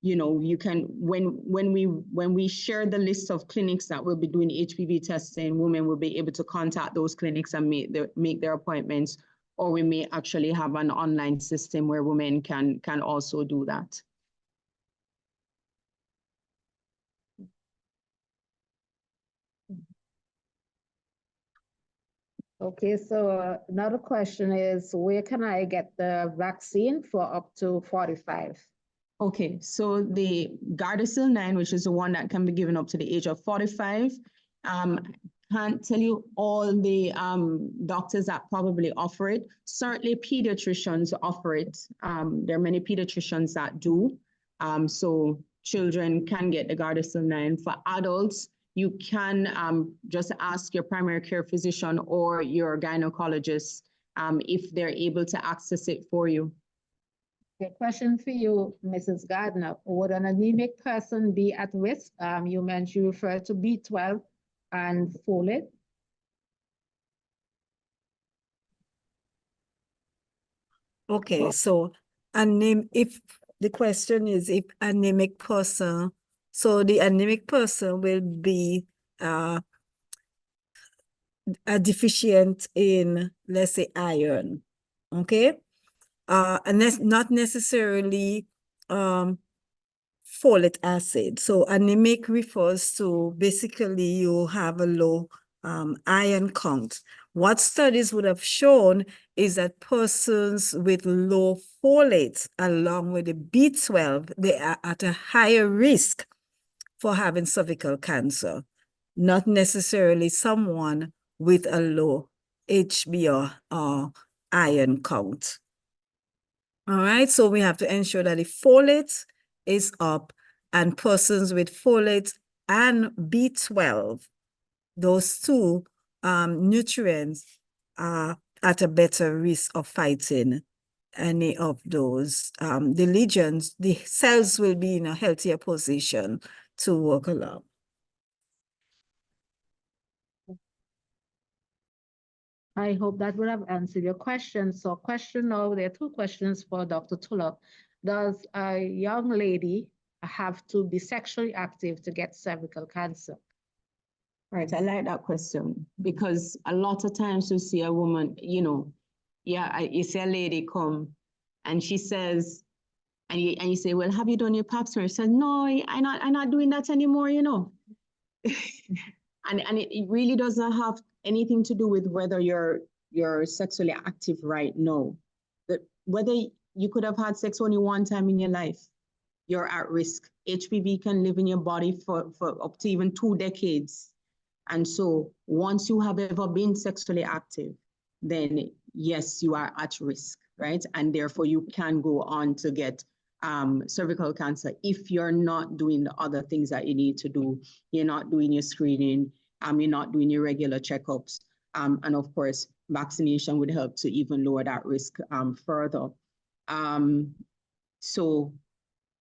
Speaker 3: you know, you can, when we share the list of clinics that will be doing HPV testing, women will be able to contact those clinics and make their appointments. Or we may actually have an online system where women can also do that.
Speaker 4: Okay, so another question is, where can I get the vaccine for up to 45?
Speaker 3: Okay, so the Gardasil 9, which is the one that can be given up to the age of 45, can't tell you all the doctors that probably offer it. Certainly pediatricians offer it. There are many pediatricians that do. So children can get the Gardasil 9. For adults, you can just ask your primary care physician or your gynecologist if they're able to access it for you.
Speaker 4: A question for you, Mrs. Gardner. Would an anemic person be at risk? You mentioned you referred to B12 and folate.
Speaker 2: Okay, so if the question is if anemic person, so the anemic person will be a deficient in, let's say, iron, okay? And that's not necessarily folic acid. So anemic refers to basically you have a low iron count. What studies would have shown is that persons with low folate along with the B12, they are at a higher risk for having cervical cancer, not necessarily someone with a low HB or iron count. All right, so we have to ensure that the folate is up and persons with folate and B12, those two nutrients are at a better risk of fighting any of those. The lesions, the cells will be in a healthier position to work along.
Speaker 4: I hope that would have answered your question. So question now, there are two questions for Dr. Tulloch. Does a young lady have to be sexually active to get cervical cancer?
Speaker 3: Right, I like that question because a lot of times you see a woman, you see a lady come and she says, and you say, well, have you done your pap smear? She says, no, I'm not doing that anymore, and it really doesn't have anything to do with whether you're sexually active right now. That whether you could have had sex only one time in your life, you're at risk. HPV can live in your body for up to even 2 decades. And so once you have ever been sexually active, then yes, you are at risk, right? And therefore you can go on to get cervical cancer if you're not doing the other things that you need to do. You're not doing your screening, you're not doing your regular checkups. And of course, vaccination would help to even lower that risk further. So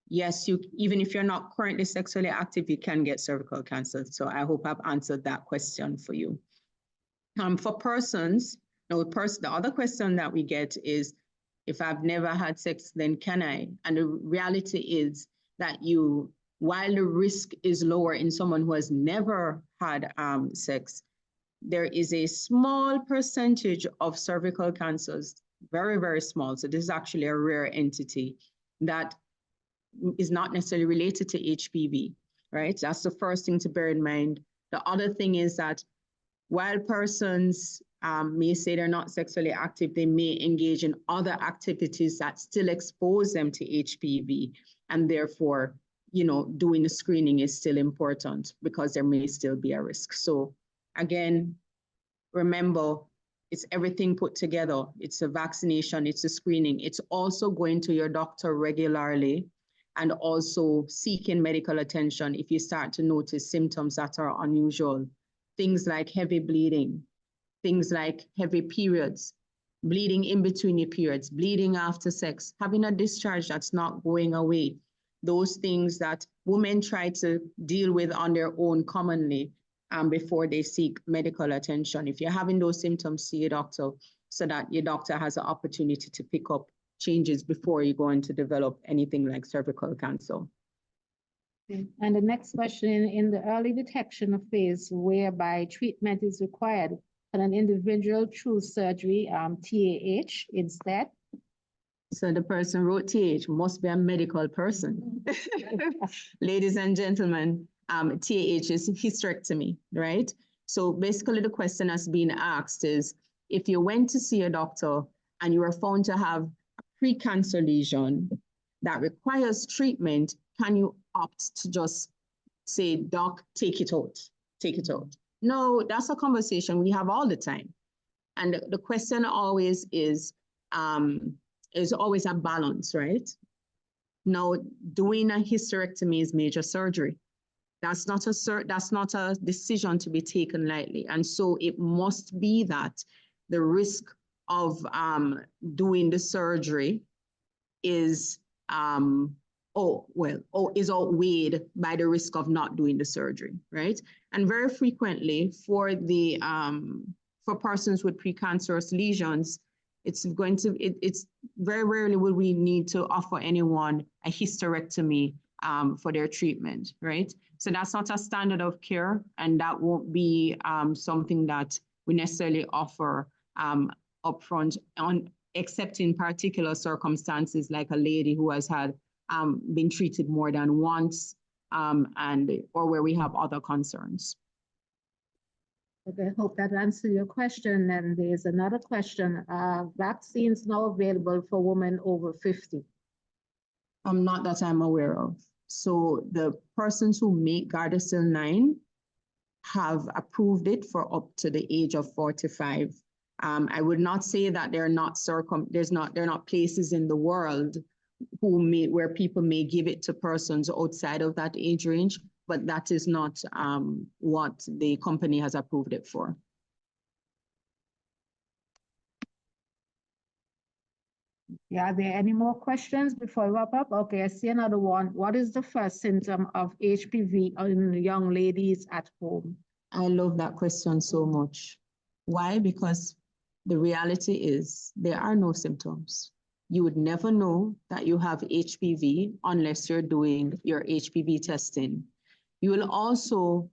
Speaker 3: yes, even if you're not currently sexually active, you can get cervical cancer. So I hope I've answered that question for you. For persons, the other question that we get is, if I've never had sex, then can I? And the reality is that while the risk is lower in someone who has never had sex, there is a small percentage of cervical cancers, very, very small. So this is actually a rare entity that is not necessarily related to HPV, right? That's the first thing to bear in mind. The other thing is that while persons may say they're not sexually active, they may engage in other activities that still expose them to HPV. And therefore, doing the screening is still important because there may still be a risk. So again, remember, it's everything put together. It's a vaccination, it's a screening. It's also going to your doctor regularly and also seeking medical attention if you start to notice symptoms that are unusual. Things like heavy bleeding, things like heavy periods, bleeding in between your periods, bleeding after sex, having a discharge that's not going away. Those things that women try to deal with on their own commonly before they seek medical attention. If you're having those symptoms, see your doctor so that your doctor has an opportunity to pick up changes before you're going to develop anything like cervical cancer.
Speaker 4: And the next question, in the early detection phase whereby treatment is required, can an individual choose surgery, TAH instead?
Speaker 3: So the person wrote TAH must be a medical person. Ladies and gentlemen, TAH is hysterectomy, right? So basically the question that's being asked is, if you went to see a doctor and you were found to have a precancer lesion, that requires treatment, can you opt to just say, doc, take it out, take it out? No, that's a conversation we have all the time. And the question always is always a balance, right? Now, doing a hysterectomy is major surgery. That's not a decision to be taken lightly. And so it must be that the risk of doing the surgery is outweighed by the risk of not doing the surgery, right? And very frequently for persons with precancerous lesions, it's very rarely will we need to offer anyone a hysterectomy for their treatment, right? So that's not a standard of care, and that won't be something that we necessarily offer upfront, except in particular circumstances like a lady who has had been treated more than once, or where we have other concerns.
Speaker 4: Okay, I hope that answers your question. And there's another question. Vaccines now available for women over 50?
Speaker 3: Not that I'm aware of. So the persons who make Gardasil 9 have approved it for up to the age of 45. I would not say that there are not places in the world where people may give it to persons outside of that age range, but that is not what the company has approved it for.
Speaker 4: Yeah, are there any more questions before we wrap up? Okay, I see another one. What is the first symptom of HPV in young ladies at home?
Speaker 3: I love that question so much. Why? Because the reality is there are no symptoms. You would never know that you have HPV unless you're doing your HPV testing. You will also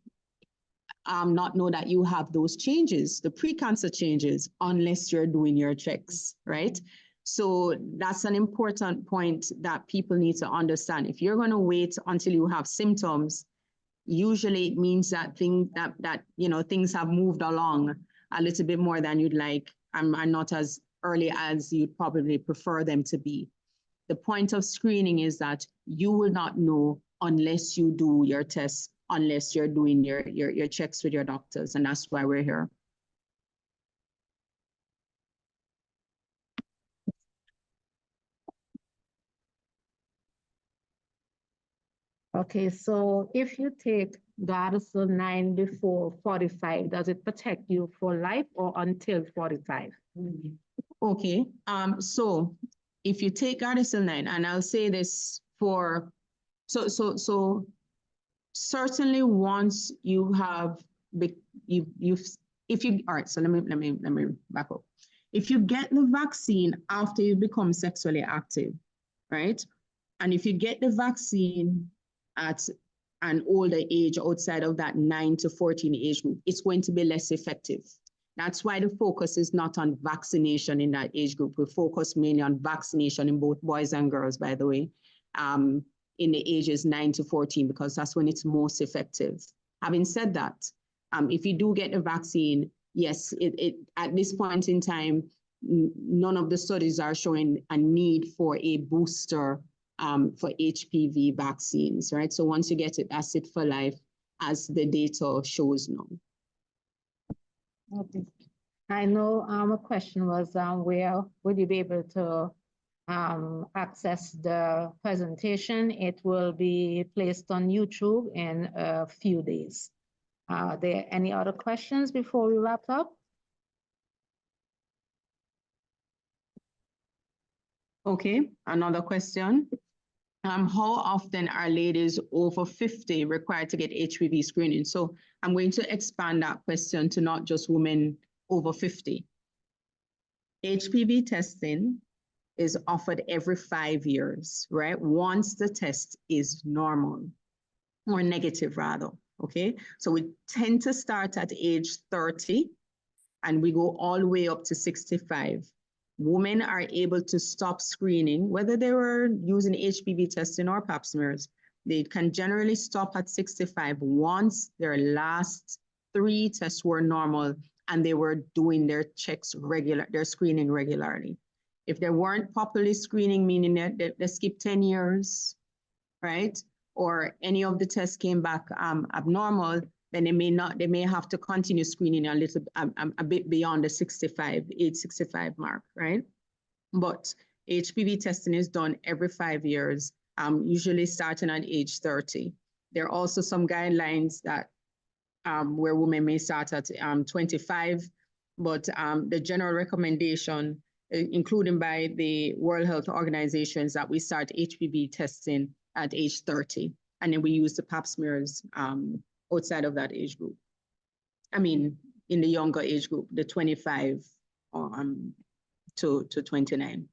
Speaker 3: not know that you have those changes, the precancer changes, unless you're doing your checks, right? So that's an important point that people need to understand. If you're going to wait until you have symptoms, usually it means that things have moved along a little bit more than you'd like, and not as early as you'd probably prefer them to be. The point of screening is that you will not know unless you do your tests, unless you're doing your checks with your doctors, and that's why we're here.
Speaker 4: Okay, so if you take Gardasil 9 before 45, does it protect you for life or until 45?
Speaker 3: Okay, so if you take Gardasil 9, and I'll say this for, so certainly once you have, all right, so let me back up. If you get the vaccine after you become sexually active, right? And if you get the vaccine at an older age outside of that 9 to 14 age group, it's going to be less effective. That's why the focus is not on vaccination in that age group. We focus mainly on vaccination in both boys and girls, by the way, in the ages 9 to 14, because that's when it's most effective. Having said that, if you do get the vaccine, yes, at this point in time, none of the studies are showing a need for a booster for HPV vaccines, right? So once you get it, that's it for life, as the data shows now.
Speaker 4: Okay. I know a question was where would you be able to access the presentation? It will be placed on YouTube in a few days. Are there any other questions before we wrap up?
Speaker 3: Okay, another question. How often are ladies over 50 required to get HPV screening? So I'm going to expand that question to not just women over 50. HPV testing is offered every 5 years, right? Once the test is normal or negative rather, okay? So we tend to start at age 30 and we go all the way up to 65. Women are able to stop screening, whether they were using HPV testing or pap smears. They can generally stop at 65 once their last 3 tests were normal and they were doing their checks their screening regularly. If they weren't properly screening, meaning that they skipped 10 years, right? Or any of the tests came back abnormal, then they may have to continue screening a bit beyond the age 65 mark, right? But HPV testing is done every 5 years, usually starting at age 30. There are also some guidelines that where women may start at 25, but the general recommendation, including by the World Health Organization, is that we start HPV testing at age 30, and then we use the pap smears outside of that age group. I mean, in the younger age group, the 25 to 29.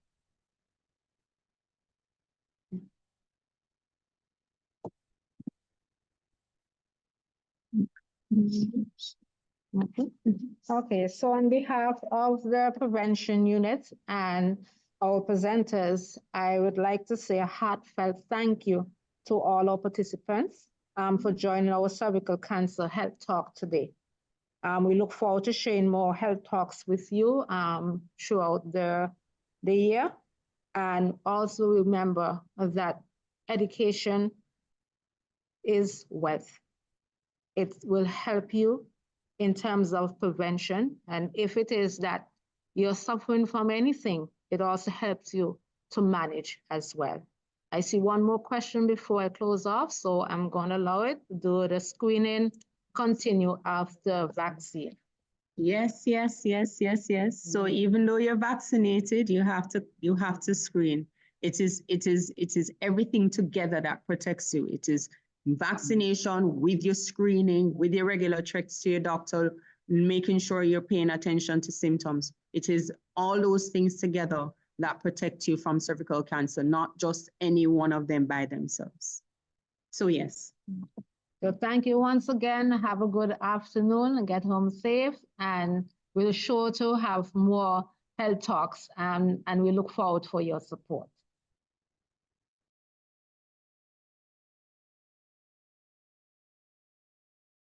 Speaker 4: Okay, so on behalf of the prevention unit and our presenters, I would like to say a heartfelt thank you to all our participants for joining our cervical cancer health talk today. We look forward to sharing more health talks with you throughout the year. And also remember that education is wealth. It will help you in terms of prevention. And if it is that you're suffering from anything, it also helps you to manage as well. I see one more question before I close off, so I'm going to allow it. Do the screening continue after vaccine?
Speaker 3: Yes. So even though you're vaccinated, you have to screen. It is everything together that protects you. It is vaccination with your screening, with your regular checks to your doctor, making sure you're paying attention to symptoms. It is all those things together that protect you from cervical cancer, not just any one of them by themselves. So yes.
Speaker 4: So thank you once again. Have a good afternoon and get home safe. And we're sure to have more health talks and we look forward for your support.